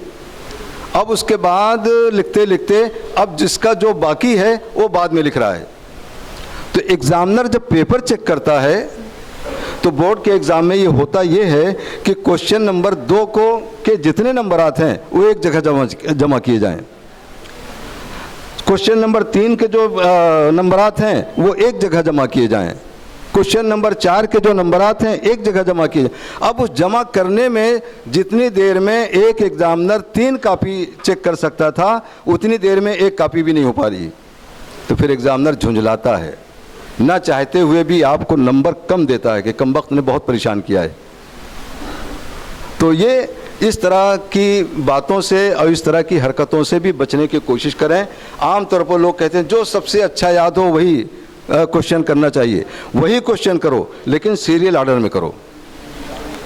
अब उसके बाद लिखते लिखते अब जिसका जो बाकी है वो बाद में लिख रहा है। तो एग्ज़ामिनर जब पेपर चेक करता है तो बोर्ड के एग्ज़ाम में ये होता ये है कि क्वेश्चन नंबर 2 को के जितने नंबर आते हैं वो एक जगह जमा किए जाएं। क्वेश्चन नंबर 3 के जो नंबरात हैं वो एक जगह जमा किए जाएं। क्वेश्चन नंबर 4 के जो नंबरात हैं एक जगह जमा किए जाएं। अब उस जमा करने में जितनी देर में एक एग्ज़ामिनर 3 कापी चेक कर सकता था उतनी देर में एक कापी भी नहीं हो पा रही। तो फिर एग्ज़ामिनर झुंझलाता है, ना चाहते हुए भी आपको नंबर कम देता है कि कमबख्त ने बहुत परेशान किया है। तो ये इस तरह की बातों से और इस तरह की हरकतों से भी बचने की कोशिश करें। आम तौर पर लोग कहते हैं जो सबसे अच्छा याद हो वही क्वेश्चन करना चाहिए, वही क्वेश्चन करो लेकिन सीरियल ऑर्डर में करो।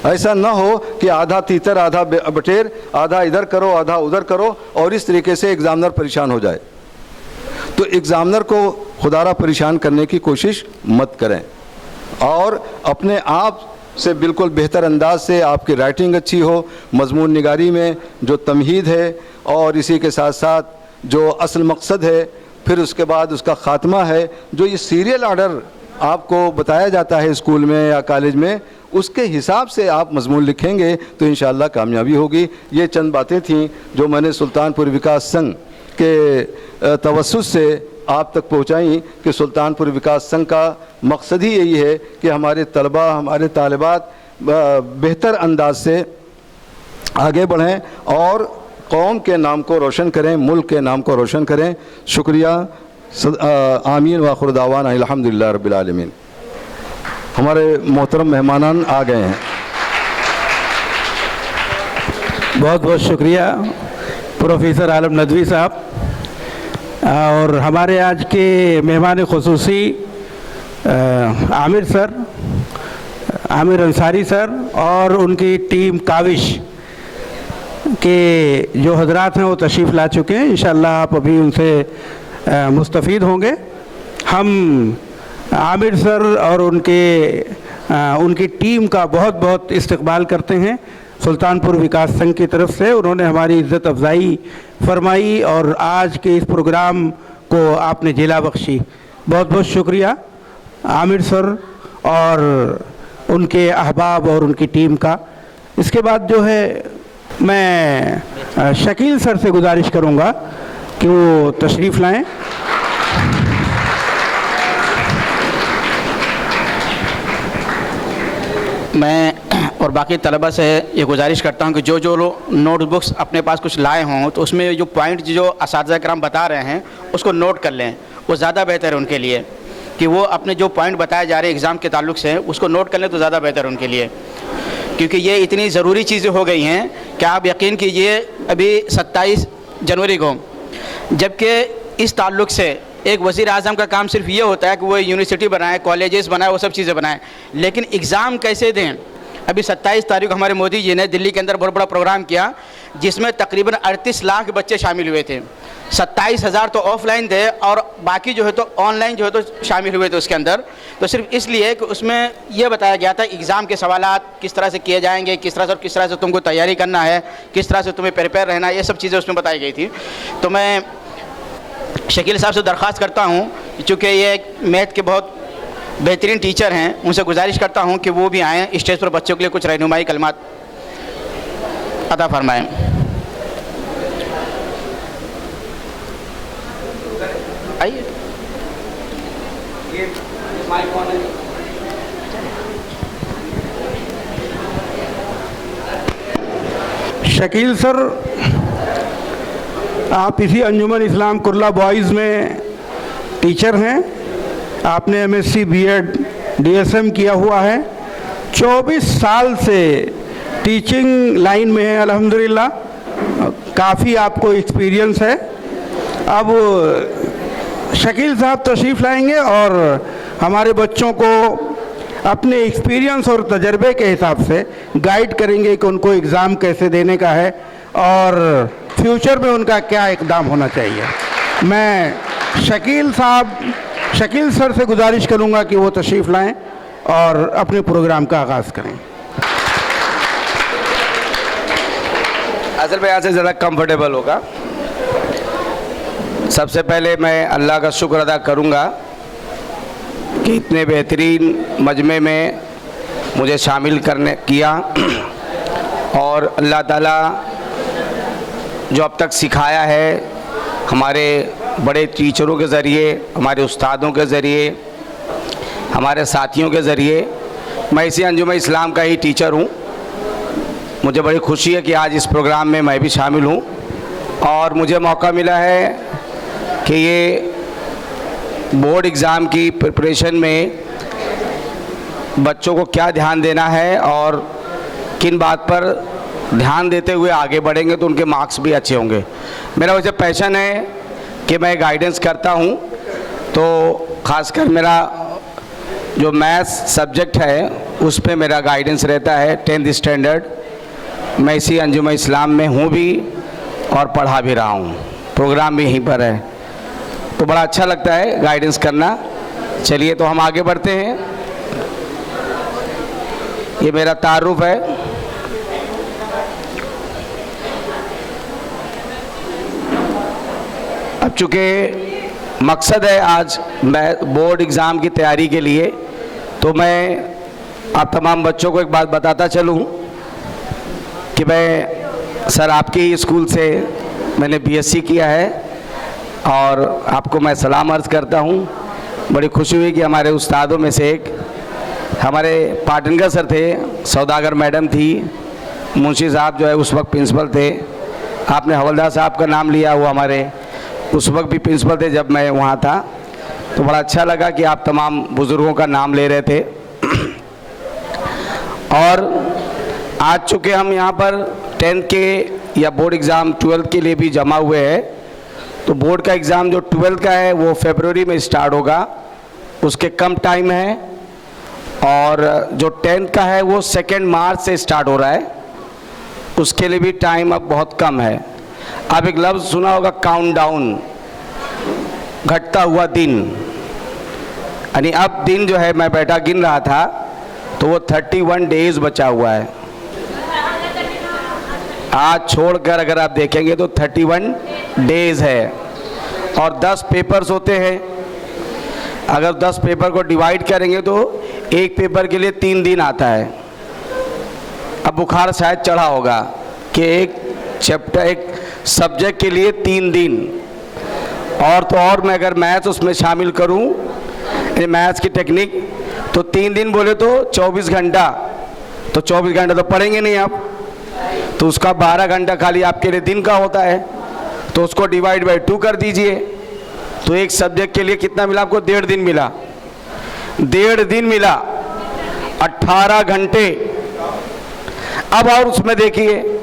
ऐसा ना हो कि आधा तीतर आधा बटेर, आधा इधर करो आधा उधर करो और इस तरीके से एग्ज़ामिनर परेशान हो जाए। तो एग्ज़ामिनर को खुदारा परेशान करने की कोशिश मत करें और अपने आप से बिल्कुल बेहतर अंदाज से आपकी राइटिंग अच्छी हो, मजमून निगारी में जो तमहीद है और इसी के साथ साथ जो असल मकसद है, फिर उसके बाद उसका ख़ात्मा है, जो ये सीरियल ऑर्डर आपको बताया जाता है स्कूल में या कॉलेज में, उसके हिसाब से आप मजमून लिखेंगे तो इंशाअल्लाह कामयाबी होगी। ये चंद बातें थीं जो मैंने सुल्तानपुर विकास संघ के तवस्सुस से आप तक पहुँचाई कि सुल्तानपुर विकास संघ का मकसद ही यही है कि हमारे तलबा हमारे तालिबात बेहतर अंदाज से आगे बढ़ें और कौम के नाम को रोशन करें, मुल्क के नाम को रोशन करें। शुक्रिया। आमीन व आखिर दावाना अल्हम्दुलिल्लाह रब्बिल आलमीन। हमारे मोहतरम मेहमानान आ गए हैं। बहुत बहुत शुक्रिया प्रोफेसर आलम नदवी साहब और हमारे आज के मेहमान खुसूसी आमिर सर, आमिर अंसारी सर और उनकी टीम काविश के जो हजरात हैं वो तशरीफ़ ला चुके हैं। इंशाअल्लाह आप अभी उनसे मुस्तफ़ीद होंगे। हम आमिर सर और उनकी टीम का बहुत बहुत इस्तकबाल करते हैं सुल्तानपुर विकास संघ की तरफ से। उन्होंने हमारी इज़्ज़त अफ़ज़ाई फरमाई और आज के इस प्रोग्राम को आपने जिला बख्शी। बहुत बहुत शुक्रिया आमिर सर और उनके अहबाब और उनकी टीम का। इसके बाद जो है मैं शकील सर से गुजारिश करूंगा कि वो तशरीफ़ लाएं। मैं और बाकी तलबा से ये गुजारिश करता हूँ कि जो जो लोग नोटबुक्स अपने पास कुछ लाए हों तो उसमें जो पॉइंट जो असातिज़ा कराम बता रहे हैं उसको नोट कर लें, वो ज़्यादा बेहतर है उनके लिए कि वो अपने जो पॉइंट बताए जा रहे हैं एग्ज़ाम के ताल्लुक से उसको नोट कर लें तो ज़्यादा बेहतर उनके लिए, क्योंकि ये इतनी ज़रूरी चीज़ें हो गई हैं कि आप यकीन कीजिए अभी 27 जनवरी को जबकि इस ताल्लुक़ से एक वज़ीर आज़म का काम सिर्फ ये होता है कि वो यूनिवर्सिटी बनाए, कॉलेजेस बनाए, वो सब चीज़ें बनाए, लेकिन एग्ज़ाम कैसे दें। अभी 27 तारीख को हमारे मोदी जी ने दिल्ली के अंदर बहुत बड़ा प्रोग्राम किया जिसमें तकरीबन 38 लाख बच्चे शामिल हुए थे। 27,000 तो ऑफलाइन थे और बाकी जो है तो ऑनलाइन जो है तो शामिल हुए थे उसके अंदर। तो सिर्फ इसलिए कि उसमें यह बताया गया था एग्ज़ाम के सवालात किस तरह से किए जाएंगे, किस तरह से तुमको तैयारी करना है, किस तरह से तुम्हें प्रिपेयर रहना है, ये सब चीज़ें उसमें बताई गई थी। तो मैं शकील साहब से दरख्वास्त करता हूँ, चूँकि ये मैथ के बहुत बेहतरीन टीचर हैं, उनसे गुजारिश करता हूँ कि वो भी आएँ स्टेज पर, बच्चों के लिए कुछ रहनुमाई कलमात अता फरमाएँ। आइए। शकील सर, आप इसी अंजुमन इस्लाम कुर्ला बॉयज़ में टीचर हैं। आपने MSc B.Ed DSM किया हुआ है, 24 साल से टीचिंग लाइन में है अल्हम्दुलिल्लाह, काफ़ी आपको एक्सपीरियंस है। अब शकील साहब तशरीफ़ लाएंगे और हमारे बच्चों को अपने एक्सपीरियंस और तजर्बे के हिसाब से गाइड करेंगे कि उनको एग्ज़ाम कैसे देने का है और फ्यूचर में उनका क्या इक़दाम होना चाहिए। मैं शकील सर से गुजारिश करूंगा कि वो तशरीफ़ लाएं और अपने प्रोग्राम का आगाज़ करें। असल में यहाँ से ज़रा कंफर्टेबल होगा। सबसे पहले मैं अल्लाह का शुक्र अदा करूँगा कि इतने बेहतरीन मजमे में मुझे शामिल करने किया और अल्लाह ताला जो अब तक सिखाया है हमारे बड़े टीचरों के ज़रिए, हमारे उस्तादों के ज़रिए, हमारे साथियों के ज़रिए। मैं इसी अंजुमन इस्लाम का ही टीचर हूँ। मुझे बड़ी खुशी है कि आज इस प्रोग्राम में मैं भी शामिल हूँ और मुझे मौका मिला है कि ये बोर्ड एग्ज़ाम की प्रिपरेशन में बच्चों को क्या ध्यान देना है और किन बात पर ध्यान देते हुए आगे बढ़ेंगे तो उनके मार्क्स भी अच्छे होंगे। मेरा वैसे पैशन है कि मैं गाइडेंस करता हूँ, तो ख़ासकर मेरा जो मैथ्स सब्जेक्ट है उस पे मेरा गाइडेंस रहता है 10th स्टैंडर्ड। मैं इसी अंजुमन इस्लाम में हूँ भी और पढ़ा भी रहा हूँ, प्रोग्राम भी यहीं पर है, तो बड़ा अच्छा लगता है गाइडेंस करना। चलिए तो हम आगे बढ़ते हैं। ये मेरा तारुफ है। अब चूँकि मकसद है आज मैं बोर्ड एग्ज़ाम की तैयारी के लिए, तो मैं आप तमाम बच्चों को एक बात बताता चलूँ कि मैं सर आपके ही स्कूल से मैंने BSc किया है और आपको मैं सलाम अर्ज़ करता हूँ। बड़ी खुशी हुई कि हमारे उस्तादों में से एक हमारे पाटनगर सर थे, सौदागर मैडम थी, मुंशी साहब जो है उस वक्त प्रिंसिपल थे, आपने हवलदार साहब का नाम लिया, वो हमारे उस वक्त भी प्रिंसिपल थे जब मैं वहाँ था। तो बड़ा अच्छा लगा कि आप तमाम बुज़ुर्गों का नाम ले रहे थे। और आज चूँकि हम यहाँ पर 10th के या बोर्ड एग्ज़ाम 12th के लिए भी जमा हुए हैं, तो बोर्ड का एग्ज़ाम जो 12th का है वो फरवरी में स्टार्ट होगा, उसके कम टाइम है, और जो 10th का है वो 2 मार्च से स्टार्ट हो रहा है, उसके लिए भी टाइम अब बहुत कम है। आप एक लफ्ज़ सुना होगा काउंटडाउन, घटता हुआ दिन, यानी अब दिन जो है मैं बैठा गिन रहा था तो वो 31 डेज़ बचा हुआ है। आज छोड़कर अगर आप देखेंगे तो 31 डेज़ है और 10 पेपर्स होते हैं। अगर 10 पेपर को डिवाइड करेंगे तो एक पेपर के लिए 3 दिन आता है। अब बुखार शायद चढ़ा होगा कि एक चैप्टर, एक सब्जेक्ट के लिए 3 दिन, और तो और मैं अगर मैथ्स उसमें शामिल करूं, मैथ्स की टेक्निक, तो 3 दिन बोले तो 24 घंटा, तो 24 घंटा तो पढ़ेंगे नहीं आप, तो उसका 12 घंटा खाली आपके लिए दिन का होता है, तो उसको डिवाइड बाई 2 कर दीजिए। तो एक सब्जेक्ट के लिए कितना मिला आपको? 1.5 दिन मिला, 1.5 दिन मिला, 18 घंटे। अब और उसमें देखिए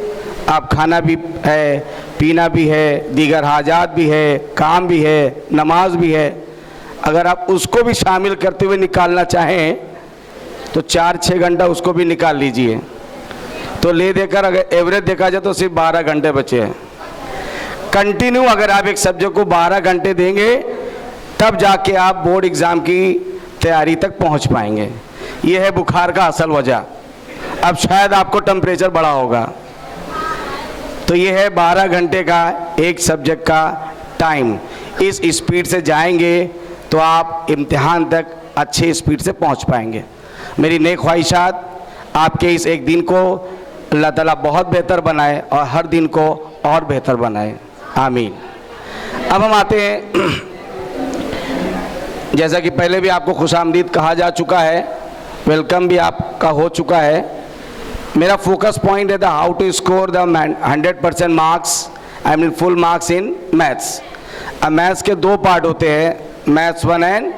आप खाना भी है, पीना भी है, दीगर हाजात भी है, काम भी है, नमाज भी है। अगर आप उसको भी शामिल करते हुए निकालना चाहें तो 4-6 घंटा उसको भी निकाल लीजिए, तो ले देकर अगर एवरेज देखा जाए तो सिर्फ 12 घंटे बचे हैं। कंटिन्यू अगर आप एक सब्जेक्ट को 12 घंटे देंगे तब जाके आप बोर्ड एग्ज़ाम की तैयारी तक पहुंच पाएंगे। ये है बुखार का असल वजह। अब शायद आपको टेम्परेचर बढ़ा होगा, तो ये है 12 घंटे का एक सब्जेक्ट का टाइम। इस स्पीड से जाएंगे तो आप इम्तिहान तक अच्छे स्पीड से पहुंच पाएंगे। मेरी नेक ख्वाहिशात आपके इस एक दिन को अल्लाह ताला बहुत बेहतर बनाए और हर दिन को और बेहतर बनाए, आमीन। अब हम आते हैं, जैसा कि पहले भी आपको खुशामदीद कहा जा चुका है, वेलकम भी आपका हो चुका है। मेरा फोकस पॉइंट है the how to score the 100% marks, I mean full marks in maths. अब मैथ्स के 2 पार्ट होते हैं, मैथ्स 1 एंड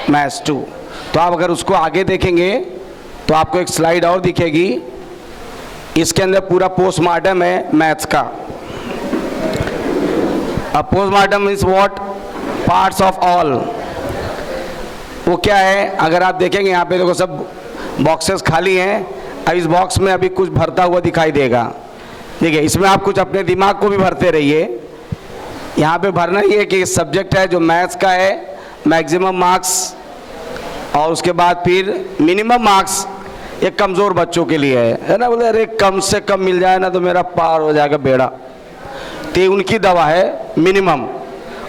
मैथ्स 2। तो आप अगर उसको आगे देखेंगे तो आपको एक स्लाइड और दिखेगी, इसके अंदर पूरा पोस्टमार्टम है मैथ्स का। अब postmortem is what, parts of all. वो क्या है, अगर आप देखेंगे यहाँ पे देखो सब बॉक्सेस खाली हैं। अब इस बॉक्स में अभी कुछ भरता हुआ दिखाई देगा, देखिए इसमें आप कुछ अपने दिमाग को भी भरते रहिए। यहाँ पे भरना ये कि सब्जेक्ट है जो मैथ्स का है, मैक्सिमम मार्क्स, और उसके बाद फिर मिनिमम मार्क्स ये कमज़ोर बच्चों के लिए है ना। बोले अरे कम से कम मिल जाए ना तो मेरा पार हो जाएगा बेड़ा, तो उनकी दवा है मिनिमम।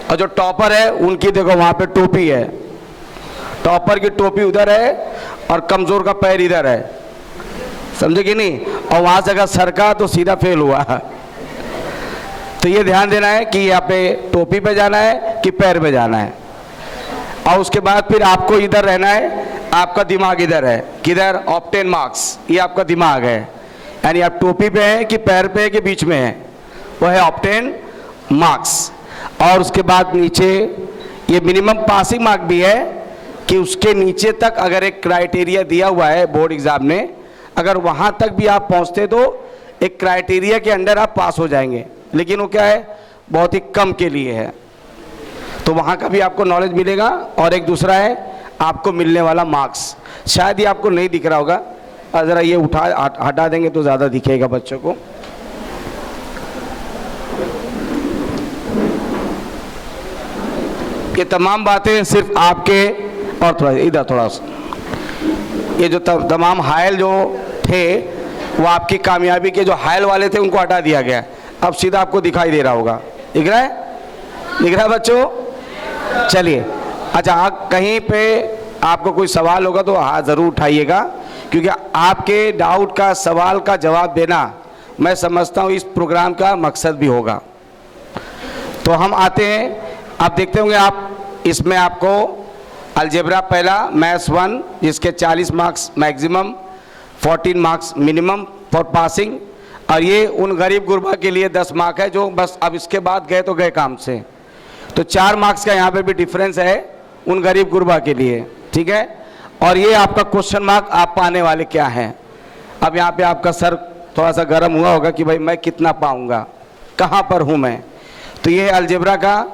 और जो टॉपर है उनकी देखो वहाँ पे टोपी है, टॉपर की टोपी उधर है और कमज़ोर का पैर इधर है, समझे कि नहीं। और वहाँ से अगर सरका तो सीधा फेल हुआ। तो ये ध्यान देना है कि यहाँ पे टोपी पे जाना है कि पैर पे जाना है। और उसके बाद फिर आपको इधर रहना है, आपका दिमाग इधर है, किधर, ऑप्टेन मार्क्स, ये आपका दिमाग है। यानी आप टोपी पे हैं कि पैर पे है कि बीच में है, वो है ऑप्टेन मार्क्स। और उसके बाद नीचे ये मिनिमम पासिंग मार्क भी है कि उसके नीचे तक अगर एक क्राइटेरिया दिया हुआ है बोर्ड एग्ज़ाम ने, अगर वहाँ तक भी आप पहुँचते तो एक क्राइटेरिया के अंडर आप पास हो जाएंगे, लेकिन वो क्या है, बहुत ही कम के लिए है। तो वहाँ का भी आपको नॉलेज मिलेगा। और एक दूसरा है आपको मिलने वाला मार्क्स, शायद ये आपको नहीं दिख रहा होगा, और ज़रा ये हटा देंगे तो ज़्यादा दिखेगा बच्चों को। ये तमाम बातें सिर्फ आपके, और थोड़ा इधर थोड़ा सा, ये जो तमाम हायल जो थे वो आपकी कामयाबी के जो हायल वाले थे उनको हटा दिया गया। अब सीधा आपको दिखाई दे रहा होगा, दिख रहा है, दिख रहा है बच्चों। चलिए, अच्छा कहीं पे आपको कोई सवाल होगा तो हाथ ज़रूर उठाइएगा, क्योंकि आपके डाउट का, सवाल का जवाब देना मैं समझता हूँ इस प्रोग्राम का मकसद भी होगा। तो हम आते हैं, आप देखते होंगे आप इसमें आपको अलजेब्रा पहला, मैथ्स 1 जिसके 40 marks maximum, 14 marks minimum for passing, और ये उन गरीब गुरबा के लिए 10 मार्क है जो बस अब इसके बाद गए तो गए काम से। तो 4 मार्क्स का यहाँ पे भी डिफरेंस है उन गरीब गुरबा के लिए, ठीक है। और ये आपका क्वेश्चन मार्क आप पाने वाले क्या हैं। अब यहाँ पे आपका सर थोड़ा सा गर्म हुआ होगा कि भाई मैं कितना पाऊँगा, कहाँ पर हूँ मैं। तो ये है अलजेब्रा का।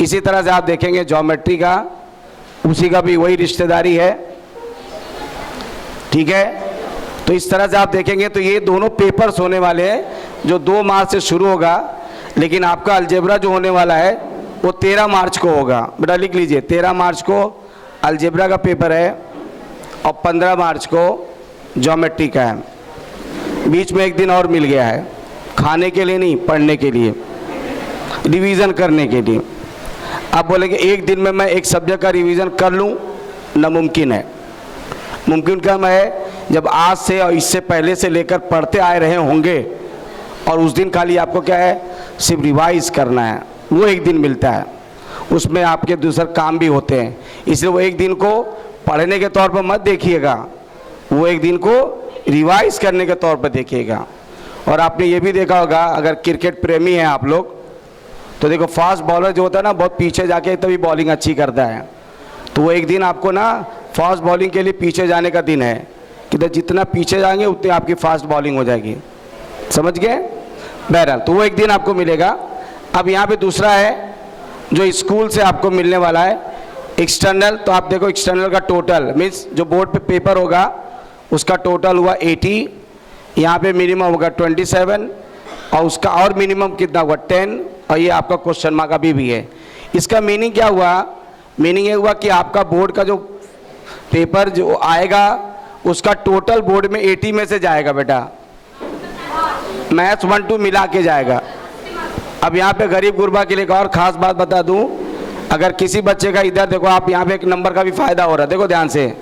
इसी तरह से आप देखेंगे ज्योमेट्री का, उसी का भी वही रिश्तेदारी है, ठीक है। तो इस तरह से आप देखेंगे तो ये दोनों पेपर्स होने वाले हैं जो 2 मार्च से शुरू होगा, लेकिन आपका अलजेब्रा जो होने वाला है वो 13 मार्च को होगा। बेटा लिख लीजिए, 13 मार्च को अलजेब्रा का पेपर है और 15 मार्च को ज्योमेट्री का है। बीच में एक दिन और मिल गया है, खाने के लिए नहीं, पढ़ने के लिए, रिवीजन करने के लिए। आप बोलेंगे एक दिन में मैं एक सब्जेक्ट का रिवीजन कर लूँ, नामुमकिन है। मुमकिन कम है जब आज से और इससे पहले से लेकर पढ़ते आए रहे होंगे, और उस दिन खाली आपको क्या है, सिर्फ रिवाइज करना है, वो एक दिन मिलता है। उसमें आपके दूसरे काम भी होते हैं, इसलिए वो एक दिन को पढ़ने के तौर पर मत देखिएगा, वो एक दिन को रिवाइज करने के तौर पर देखिएगा। और आपने ये भी देखा होगा, अगर क्रिकेट प्रेमी हैं आप लोग, तो देखो फास्ट बॉलर जो होता है ना, बहुत पीछे जाके तभी बॉलिंग अच्छी करता है। तो वो एक दिन आपको ना फास्ट बॉलिंग के लिए पीछे जाने का दिन है, कि जितना पीछे जाएंगे उतनी आपकी फास्ट बॉलिंग हो जाएगी, समझ गए। बहरहाल तो वो एक दिन आपको मिलेगा। अब यहाँ पे दूसरा है जो स्कूल से आपको मिलने वाला है एक्सटर्नल। तो आप देखो एक्सटर्नल का टोटल मीन्स जो बोर्ड पे पेपर होगा उसका टोटल हुआ 80, यहाँ पे मिनिमम होगा 27 और उसका और मिनिमम कितना हुआ 10 और ये आपका क्वेश्चन मार्क अभी भी है। इसका मीनिंग क्या हुआ? मीनिंग ये हुआ कि आपका बोर्ड का जो पेपर जो आएगा उसका टोटल बोर्ड में 80 में से जाएगा बेटा, मैथ्स 1 2 मिला के जाएगा। अब यहाँ पे गरीब गुरबा के लिए एक और ख़ास बात बता दूँ, अगर किसी बच्चे का इधर देखो आप यहाँ पे एक नंबर का भी फ़ायदा हो रहा है, देखो ध्यान से,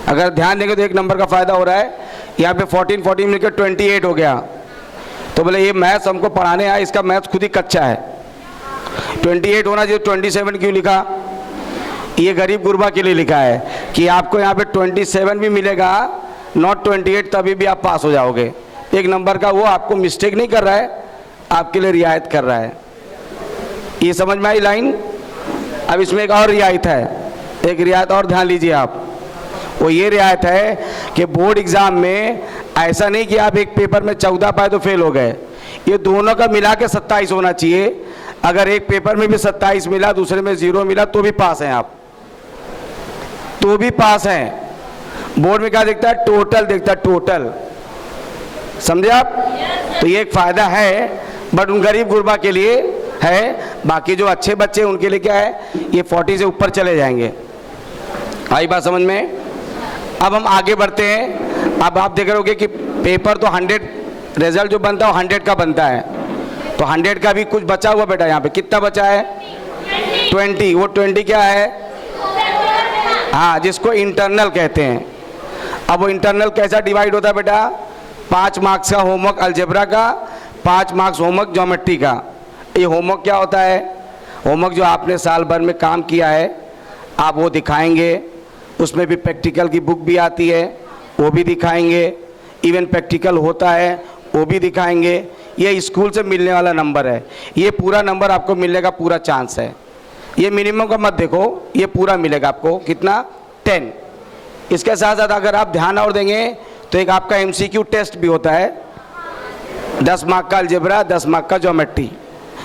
अगर ध्यान देंगे तो एक नंबर का फ़ायदा हो रहा है। यहाँ पे 14 मिलकर 28 हो गया, तो बोले ये मैथ्स हमको पढ़ाने आया, इसका मैथ्स खुद ही कच्चा है। 28 होना चाहिए, 27 क्यों लिखा? ये गरीब गुरबा के लिए लिखा है कि आपको यहाँ पे 27 भी मिलेगा, नॉट 28, तभी भी आप पास हो जाओगे। एक नंबर का वो आपको मिस्टेक नहीं कर रहा है, आपके लिए रियायत कर रहा है। ये समझ में आई लाइन? अब इसमें एक और रियायत है, एक रियायत और ध्यान लीजिए आप। वो ये रियायत है कि बोर्ड एग्ज़ाम में ऐसा नहीं कि आप एक पेपर में 14 पाए तो फेल हो गए, ये दोनों का मिला के 27 होना चाहिए। अगर एक पेपर में भी 27 मिला, दूसरे में 0 मिला, तो भी पास हैं आप, तो भी पास हैं। बोर्ड में क्या देखता है? टोटल देखता है, टोटल। समझे आप? तो ये एक फ़ायदा है, बट उन गरीब गुरबा के लिए है। बाकी जो अच्छे बच्चे हैं उनके लिए क्या है, ये 40 से ऊपर चले जाएंगे। आई बात समझ में? अब हम आगे बढ़ते हैं। अब आप देख रहे होगे कि पेपर तो 100 रिजल्ट जो बनता है वो 100 का बनता है, तो 100 का भी कुछ बचा हुआ बेटा। यहाँ पे कितना बचा है? 20। वो 20 क्या है? हाँ, जिसको इंटरनल कहते हैं। अब वो इंटरनल कैसा डिवाइड होता है बेटा? 5 मार्क्स का होमवर्क अलजेब्रा का, 5 मार्क्स होमवर्क ज्योमेट्री का। ये होमवर्क क्या होता है? होमवर्क जो आपने साल भर में काम किया है आप वो दिखाएंगे, उसमें भी प्रैक्टिकल की बुक भी आती है वो भी दिखाएंगे, इवन प्रैक्टिकल होता है वो भी दिखाएंगे। ये स्कूल से मिलने वाला नंबर है, ये पूरा नंबर आपको मिलने का पूरा चांस है। ये मिनिमम का मत देखो, ये पूरा मिलेगा आपको। कितना? 10। इसके साथ साथ अगर आप ध्यान और देंगे तो एक आपका MCQ टेस्ट भी होता है, 10 मार्क का अलजेब्रा, 10 मार्क का ज्योमेट्री,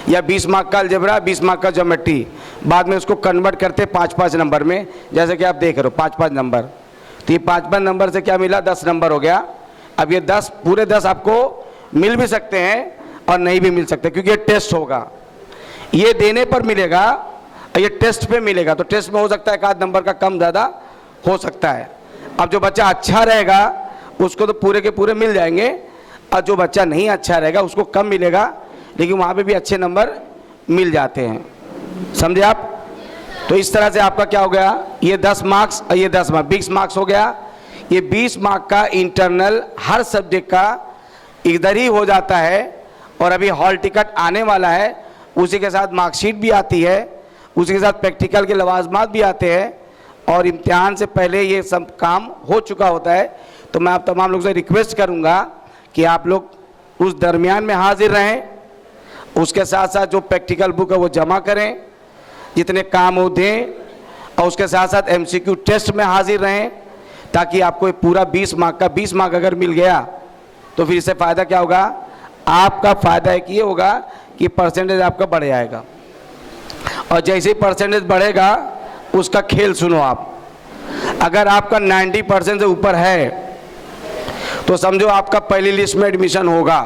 या 20 मार्क का अलजेब्रा, 20 मार्क का ज्योमेट्री। बाद में उसको कन्वर्ट करते 5-5 नंबर में, जैसे कि आप देख रहे हो 5-5 नंबर। तो ये 5-5 नंबर से क्या मिला? 10 नंबर हो गया। अब ये 10 पूरे 10 आपको मिल भी सकते हैं और नहीं भी मिल सकते, क्योंकि ये टेस्ट होगा। ये देने पर मिलेगा, ये टेस्ट पे मिलेगा, तो टेस्ट में हो सकता है एक आध नंबर का कम ज़्यादा हो सकता है। अब जो बच्चा अच्छा रहेगा उसको तो पूरे के पूरे मिल जाएंगे, और जो बच्चा नहीं अच्छा रहेगा उसको कम मिलेगा, लेकिन वहाँ पे भी अच्छे नंबर मिल जाते हैं। समझे आप? तो इस तरह से आपका क्या हो गया? ये 10 मार्क्स और ये 10 मार्क्स, 20 मार्क्स हो गया। ये 20 मार्क का इंटरनल हर सब्जेक्ट का इधर ही हो जाता है, और अभी हॉल टिकट आने वाला है, उसी के साथ मार्कशीट भी आती है, उसी के साथ प्रैक्टिकल के लवाजमात भी आते हैं, और इम्तिहान से पहले ये सब काम हो चुका होता है। तो मैं आप तमाम लोगों से रिक्वेस्ट करूँगा कि आप लोग उस दरमियान में हाजिर रहें, उसके साथ साथ जो प्रैक्टिकल बुक है वो जमा करें, जितने काम हो दें, और उसके साथ साथ MCQ टेस्ट में हाजिर रहें, ताकि आपको पूरा 20 मार्क का 20 मार्क अगर मिल गया तो फिर इससे फ़ायदा क्या होगा? आपका फ़ायदा एक ये होगा कि परसेंटेज आपका बढ़ जाएगा, और जैसे ही परसेंटेज बढ़ेगा उसका खेल सुनो आप। अगर आपका 90% से ऊपर है तो समझो आपका पहली लिस्ट में एडमिशन होगा,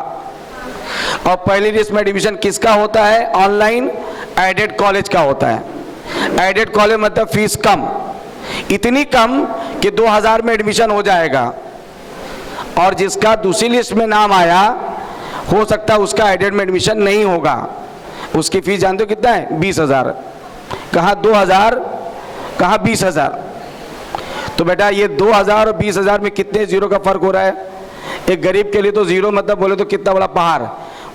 और पहली लिस्ट में एडमिशन किसका होता है? ऑनलाइन एडेड कॉलेज का होता है। एडेड कॉलेज मतलब फीस कम, इतनी कम कि 2000 में एडमिशन हो जाएगा, और जिसका दूसरी लिस्ट में नाम आया हो सकता है उसका एडेड में एडमिशन नहीं होगा। उसकी फीस जानते हो कितना है? 20,000। कहाँ 2000, कहाँ 20,000। तो बेटा ये 2000 और 20,000 में कितने जीरो का फ़र्क हो रहा है? एक गरीब के लिए तो जीरो मतलब बोले तो कितना बड़ा पहाड़।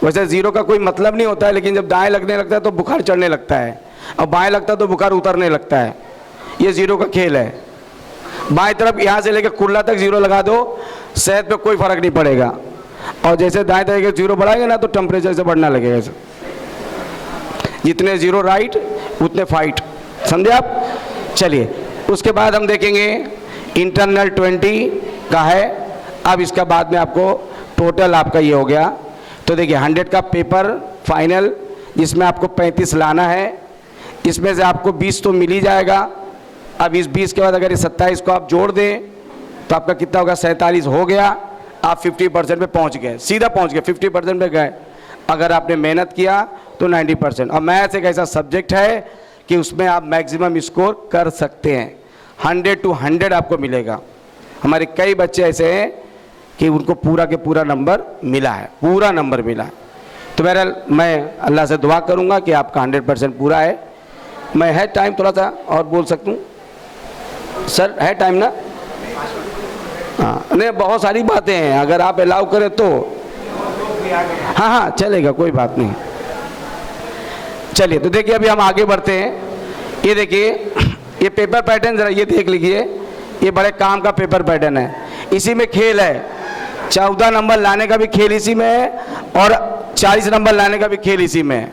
वैसे जीरो का कोई मतलब नहीं होता है, लेकिन जब दाएं लगने लगता है तो बुखार चढ़ने लगता है, और बाएं लगता है तो बुखार उतरने लगता है। ये जीरो का खेल है। बाएं तरफ यहाँ से लेकर कुर्ला तक जीरो लगा दो, सेहत पे कोई फ़र्क नहीं पड़ेगा, और जैसे दाएं तरफ के जीरो बढ़ाएंगे ना तो टेम्परेचर से बढ़ना लगेगा। जितने जीरो राइट उतने फाइट। समझे आप? चलिए उसके बाद हम देखेंगे इंटरनल 20 का है। अब इसका बाद में आपको टोटल आपका ये हो गया। तो देखिए 100 का पेपर फाइनल जिसमें आपको 35 लाना है। इसमें से आपको 20 तो मिल ही जाएगा। अब इस 20 के बाद अगर इस 27 को आप जोड़ दें तो आपका कितना होगा, 47 हो गया। आप 50% पे पहुंच गए, सीधा पहुंच गए, 50% पे गए। अगर आपने मेहनत किया तो 90%। और मैथ्स एक ऐसा सब्जेक्ट है कि उसमें आप मैक्सिमम स्कोर कर सकते हैं, 100 to 100 आपको मिलेगा। हमारे कई बच्चे ऐसे हैं कि उनको पूरा के पूरा नंबर मिला है, पूरा नंबर मिला है। तो बहरहाल मैं अल्लाह से दुआ करूंगा कि आपका 100% पूरा है। मैं है टाइम थोड़ा सा और बोल सकता हूँ सर, है टाइम ना? हाँ, नहीं बहुत सारी बातें हैं, अगर आप अलाउ करें तो हाँ हाँ चलेगा, कोई बात नहीं। चलिए तो देखिए अभी हम आगे बढ़ते हैं। ये देखिए ये पेपर पैटर्न ज़रा ये देख लीजिए, ये बड़े काम का पेपर पैटर्न है। इसी में खेल है, 14 नंबर लाने का भी खेल इसी में है और 40 नंबर लाने का भी खेल इसी में है।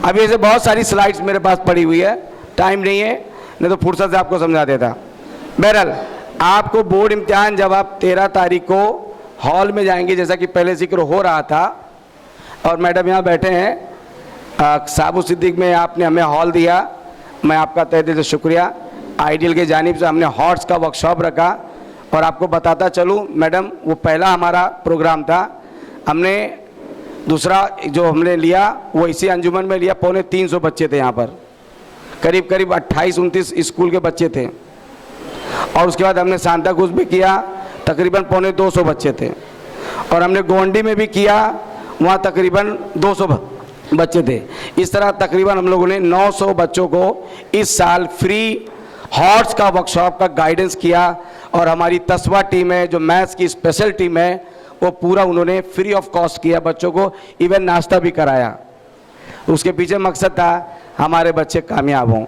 अभी ऐसे बहुत सारी स्लाइड्स मेरे पास पड़ी हुई है, टाइम नहीं है, नहीं तो फुर्सत से आपको समझा देता। बहरहाल आपको बोर्ड इम्तिहान जब आप 13 तारीख को हॉल में जाएंगे, जैसा कि पहले जिक्र हो रहा था, और मैडम यहाँ बैठे हैं, साबु सिद्दीक में आपने हमें हॉल दिया, मैं आपका तहे दिल से शुक्रिया। आइडियल के जानिब से हमने हॉर्स का वर्कशॉप रखा। और आपको बताता चलूँ मैडम, वो पहला हमारा प्रोग्राम था, हमने दूसरा जो हमने लिया वो इसी अंजुमन में लिया। 350 बच्चे थे यहाँ पर, करीब करीब 28-29 स्कूल के बच्चे थे। और उसके बाद हमने सांताक्रूज में किया, तकरीबन 250 बच्चे थे। और हमने गोंडी में भी किया, वहाँ तकरीबन 200 बच्चे थे। इस तरह तकरीबन हम लोगों ने 900 बच्चों को इस साल फ्री हॉर्स का वर्कशॉप का गाइडेंस किया। और हमारी तस्वा टीम है, जो मैथ्स की स्पेशल टीम है, वो पूरा उन्होंने फ्री ऑफ कॉस्ट किया बच्चों को, इवन नाश्ता भी कराया। उसके पीछे मकसद था हमारे बच्चे कामयाब हों।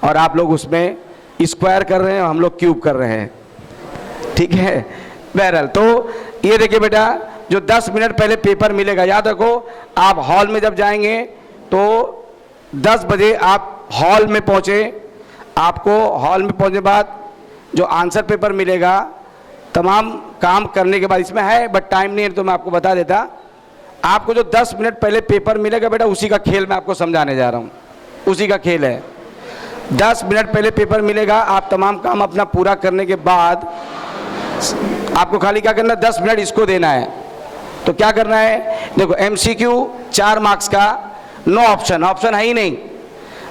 और आप लोग उसमें स्क्वायर कर रहे हैं, हम लोग क्यूब कर रहे हैं, ठीक है। बहरहाल तो ये देखिए बेटा, जो 10 मिनट पहले पेपर मिलेगा, याद रखो आप हॉल में जब जाएंगे तो 10 बजे आप हॉल में पहुँचे। आपको हॉल में पहुँचने बाद जो आंसर पेपर मिलेगा, तमाम काम करने के बाद, इसमें है बट टाइम नहीं है तो मैं आपको बता देता। आपको जो 10 मिनट पहले पेपर मिलेगा बेटा, उसी का खेल मैं आपको समझाने जा रहा हूँ, उसी का खेल है। 10 मिनट पहले पेपर मिलेगा, आप तमाम काम अपना पूरा करने के बाद आपको खाली क्या करना है, 10 मिनट इसको देना है। तो क्या करना है, देखो MCQ 4 मार्क्स का, नो ऑप्शन, ऑप्शन है ही नहीं,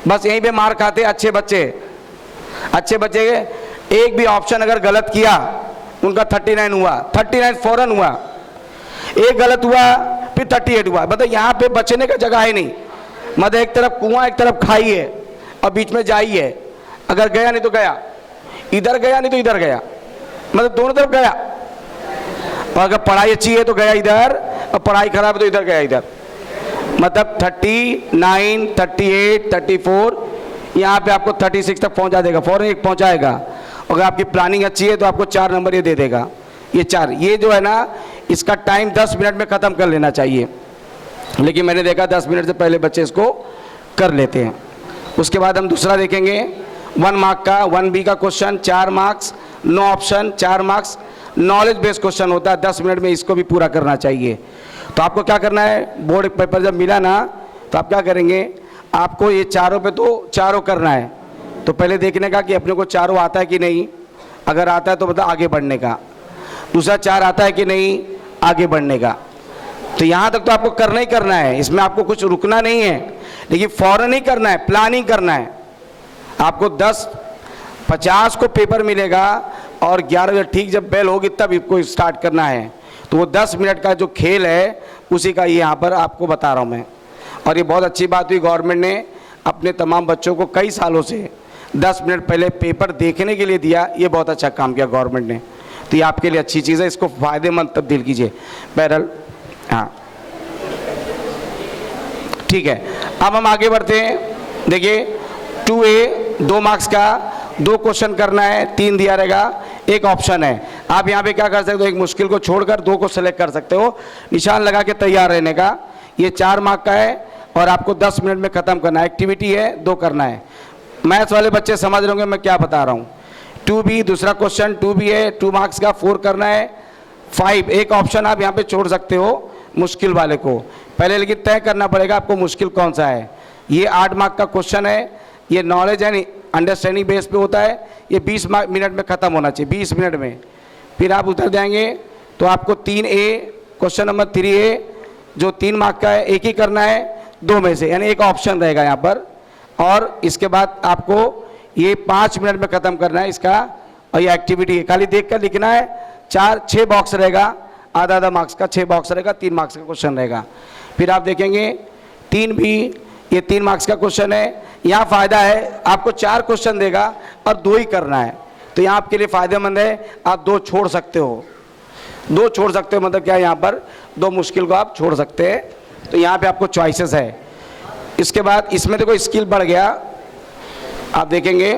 बस यहीं पे मार्क आते अच्छे बच्चे। अच्छे बच्चे एक भी ऑप्शन अगर गलत किया, उनका 39 हुआ, 39 फौरन हुआ। एक गलत हुआ फिर 38 हुआ। मतलब यहाँ पे बचने का जगह है नहीं, मतलब एक तरफ कुआं एक तरफ खाई है और बीच में जाई है। अगर गया नहीं तो गया, इधर गया नहीं तो इधर गया, मतलब दोनों तरफ गया। और अगर पढ़ाई अच्छी है तो गया इधर, और पढ़ाई खराब है तो इधर गया इधर। मतलब 39, 38, 34, यहाँ पे आपको 36 तक पहुँचा देगा, फौरन एक पहुँचाएगा। अगर आपकी प्लानिंग अच्छी है तो आपको 4 नंबर ये दे देगा। ये 4, ये जो है ना, इसका टाइम 10 मिनट में ख़त्म कर लेना चाहिए, लेकिन मैंने देखा 10 मिनट से पहले बच्चे इसको कर लेते हैं। उसके बाद हम दूसरा देखेंगे, 1 मार्क का 1B का question, 4 marks, no option, 4 marks, knowledge based question होता है। 10 मिनट में इसको भी पूरा करना चाहिए। तो आपको क्या करना है, बोर्ड पेपर जब मिला ना तो आप क्या करेंगे, आपको ये चारों पे तो चारों करना है। तो पहले देखने का कि अपने को चारों आता है कि नहीं, अगर आता है तो मतलब आगे बढ़ने का। दूसरा 4 आता है कि नहीं, आगे बढ़ने का। तो यहाँ तक तो आपको करना ही करना है, इसमें आपको कुछ रुकना नहीं है, लेकिन फ़ौरन ही करना है, प्लानिंग करना है। आपको 10:50 को पेपर मिलेगा और 11 बजे ठीक जब बेल होगी तब इसको स्टार्ट करना है। तो वो 10 मिनट का जो खेल है उसी का ये यहाँ पर आपको बता रहा हूँ मैं। और ये बहुत अच्छी बात हुई, गवर्नमेंट ने अपने तमाम बच्चों को कई सालों से 10 मिनट पहले पेपर देखने के लिए दिया। ये बहुत अच्छा काम किया गवर्नमेंट ने, तो ये आपके लिए अच्छी चीज़ है, इसको फ़ायदेमंद तब्दील कीजिए। बहरहाल हाँ ठीक है, अब हम आगे बढ़ते हैं। देखिए 2A 2 मार्क्स का 2 क्वेश्चन करना है, 3 दिया रहेगा, एक ऑप्शन है। आप यहाँ पे क्या कर सकते हो, एक मुश्किल को छोड़कर 2 को सेलेक्ट कर सकते हो, निशान लगा के तैयार रहने का। ये 4 मार्क का है और आपको 10 मिनट में ख़त्म करना है। एक्टिविटी है, 2 करना है। मैथ्स वाले बच्चे समझ रहे होंगे मैं क्या बता रहा हूँ। 2B दूसरा क्वेश्चन 2B है, 2 मार्क्स का, 4 करना है। 5 एक ऑप्शन आप यहाँ पे छोड़ सकते हो मुश्किल वाले को। पहले लेकिन तय करना पड़ेगा आपको मुश्किल कौन सा है। ये 8 मार्क का क्वेश्चन है, ये नॉलेज एंड अंडरस्टैंडिंग बेस पे होता है, ये 20 मिनट में ख़त्म होना चाहिए, 20 मिनट में। फिर आप उतर जाएंगे तो आपको 3A क्वेश्चन नंबर 3A जो 3 मार्क का है, एक ही करना है 2 में से, यानी एक ऑप्शन रहेगा यहाँ पर। और इसके बाद आपको ये 5 मिनट में ख़त्म करना है इसका, और ये एक्टिविटी है, खाली देख कर लिखना है। 4-6 बॉक्स रहेगा, आधा मार्क्स का 6 बॉक्स रहेगा, 3 मार्क्स का क्वेश्चन रहेगा। फिर आप देखेंगे 3 भी, ये 3 मार्क्स का क्वेश्चन है। यहाँ फ़ायदा है आपको 4 क्वेश्चन देगा और 2 ही करना है, तो यहाँ आपके लिए फ़ायदेमंद है, आप 2 छोड़ सकते हो। 2 छोड़ सकते हो मतलब क्या है, यहाँ पर 2 मुश्किल को आप छोड़ सकते हैं, तो यहाँ पे आपको चॉइसेस है। इसके बाद इसमें देखो स्किल बढ़ गया, आप देखेंगे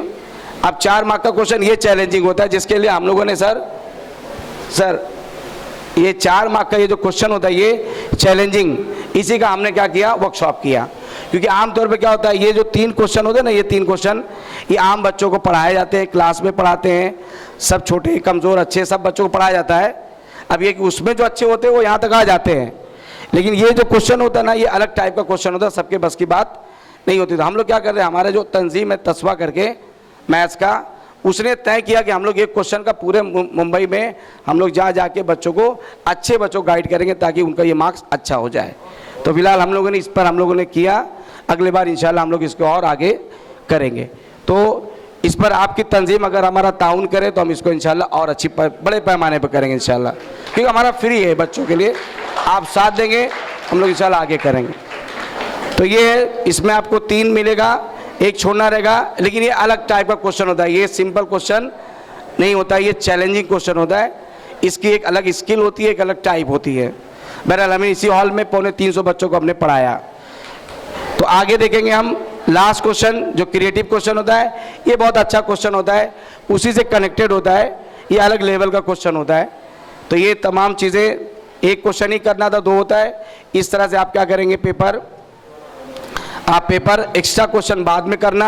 अब 4 मार्क का क्वेश्चन ये चैलेंजिंग होता है, जिसके लिए हम लोगों ने सर ये 4 मार्क का ये जो क्वेश्चन होता है ये चैलेंजिंग, इसी का हमने क्या किया, वर्कशॉप किया। क्योंकि आमतौर पे क्या होता है, ये जो 3 क्वेश्चन होते हैं ना, ये 3 क्वेश्चन ये आम बच्चों को पढ़ाए जाते हैं, क्लास में पढ़ाते हैं, सब छोटे कमज़ोर अच्छे सब बच्चों को पढ़ाया जाता है। अब ये उसमें जो अच्छे होते हैं वो यहाँ तक आ जाते हैं, लेकिन ये जो क्वेश्चन होता है ना, ये अलग टाइप का क्वेश्चन होता है, सबके बस की बात नहीं होती। तो हम लोग क्या कर रहे हैं, हमारे जो तंजीम है तस्वा करके मैथ्स का, उसने तय किया कि हम लोग एक क्वेश्चन का पूरे मुंबई में हम लोग जा जाके बच्चों को, अच्छे बच्चों को गाइड करेंगे ताकि उनका ये मार्क्स अच्छा हो जाए। तो फिलहाल हम लोगों ने इस पर हम लोगों ने किया, अगले बार इंशाल्लाह हम लोग इसको और आगे करेंगे। तो इस पर आपकी तंजीम अगर हमारा ताउन करे तो हम इसको इंशाल्लाह और अच्छी बड़े पैमाने पर करेंगे इंशाल्लाह, क्योंकि हमारा फ्री है बच्चों के लिए, आप साथ देंगे हम लोग इंशाल्लाह आगे करेंगे। तो ये इसमें आपको 3 मिलेगा, एक छोड़ना रहेगा, लेकिन ये अलग टाइप का क्वेश्चन होता है, ये सिंपल क्वेश्चन नहीं होता है, ये चैलेंजिंग क्वेश्चन होता है, इसकी एक अलग स्किल होती है, एक अलग टाइप होती है। बहरहाल हमें इसी हॉल में 250 बच्चों को हमने पढ़ाया। तो आगे देखेंगे हम लास्ट क्वेश्चन जो क्रिएटिव क्वेश्चन होता है, ये बहुत अच्छा क्वेश्चन होता है, उसी से कनेक्टेड होता है, ये अलग लेवल का क्वेश्चन होता है। तो ये तमाम चीज़ें, एक क्वेश्चन ही करना था, 2 होता है, इस तरह से आप क्या करेंगे, आप पेपर एक्स्ट्रा क्वेश्चन बाद में करना,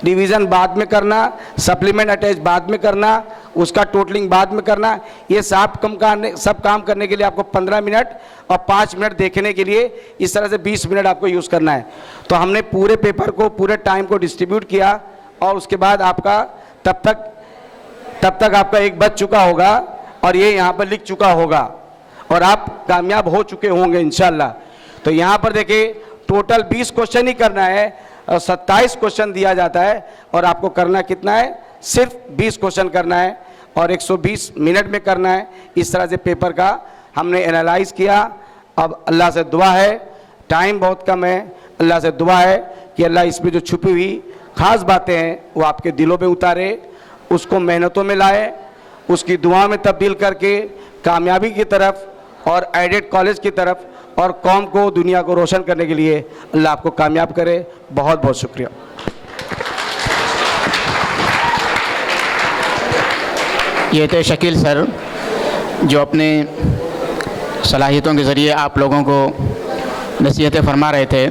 रिवीजन बाद में करना, सप्लीमेंट अटैच बाद में करना, उसका टोटलिंग बाद में करना। ये सब काम करने के लिए आपको 15 मिनट और 5 मिनट देखने के लिए इस तरह से 20 मिनट आपको यूज़ करना है। तो हमने पूरे पेपर को, पूरे टाइम को डिस्ट्रीब्यूट किया, और उसके बाद आपका तब तक आपका एक बच चुका होगा और ये यहाँ पर लिख चुका होगा और आप कामयाब हो चुके होंगे इंशाल्लाह। तो यहाँ पर देखिए टोटल 20 क्वेश्चन ही करना है और 27 क्वेश्चन दिया जाता है, और आपको करना कितना है, सिर्फ 20 क्वेश्चन करना है और 120 मिनट में करना है। इस तरह से पेपर का हमने एनालाइज किया। अब अल्लाह से दुआ है, टाइम बहुत कम है, अल्लाह से दुआ है कि अल्लाह इसमें जो छुपी हुई ख़ास बातें हैं वो आपके दिलों में उतारे, उसको मेहनतों में लाए, उसकी दुआ में तब्दील करके कामयाबी की तरफ और एडेड कॉलेज की तरफ और कौम को, दुनिया को रोशन करने के लिए अल्लाह आपको कामयाब करे। बहुत बहुत शुक्रिया। ये थे शकील सर जो अपने सलाहियतों के ज़रिए आप लोगों को नसीहतें फरमा रहे थे।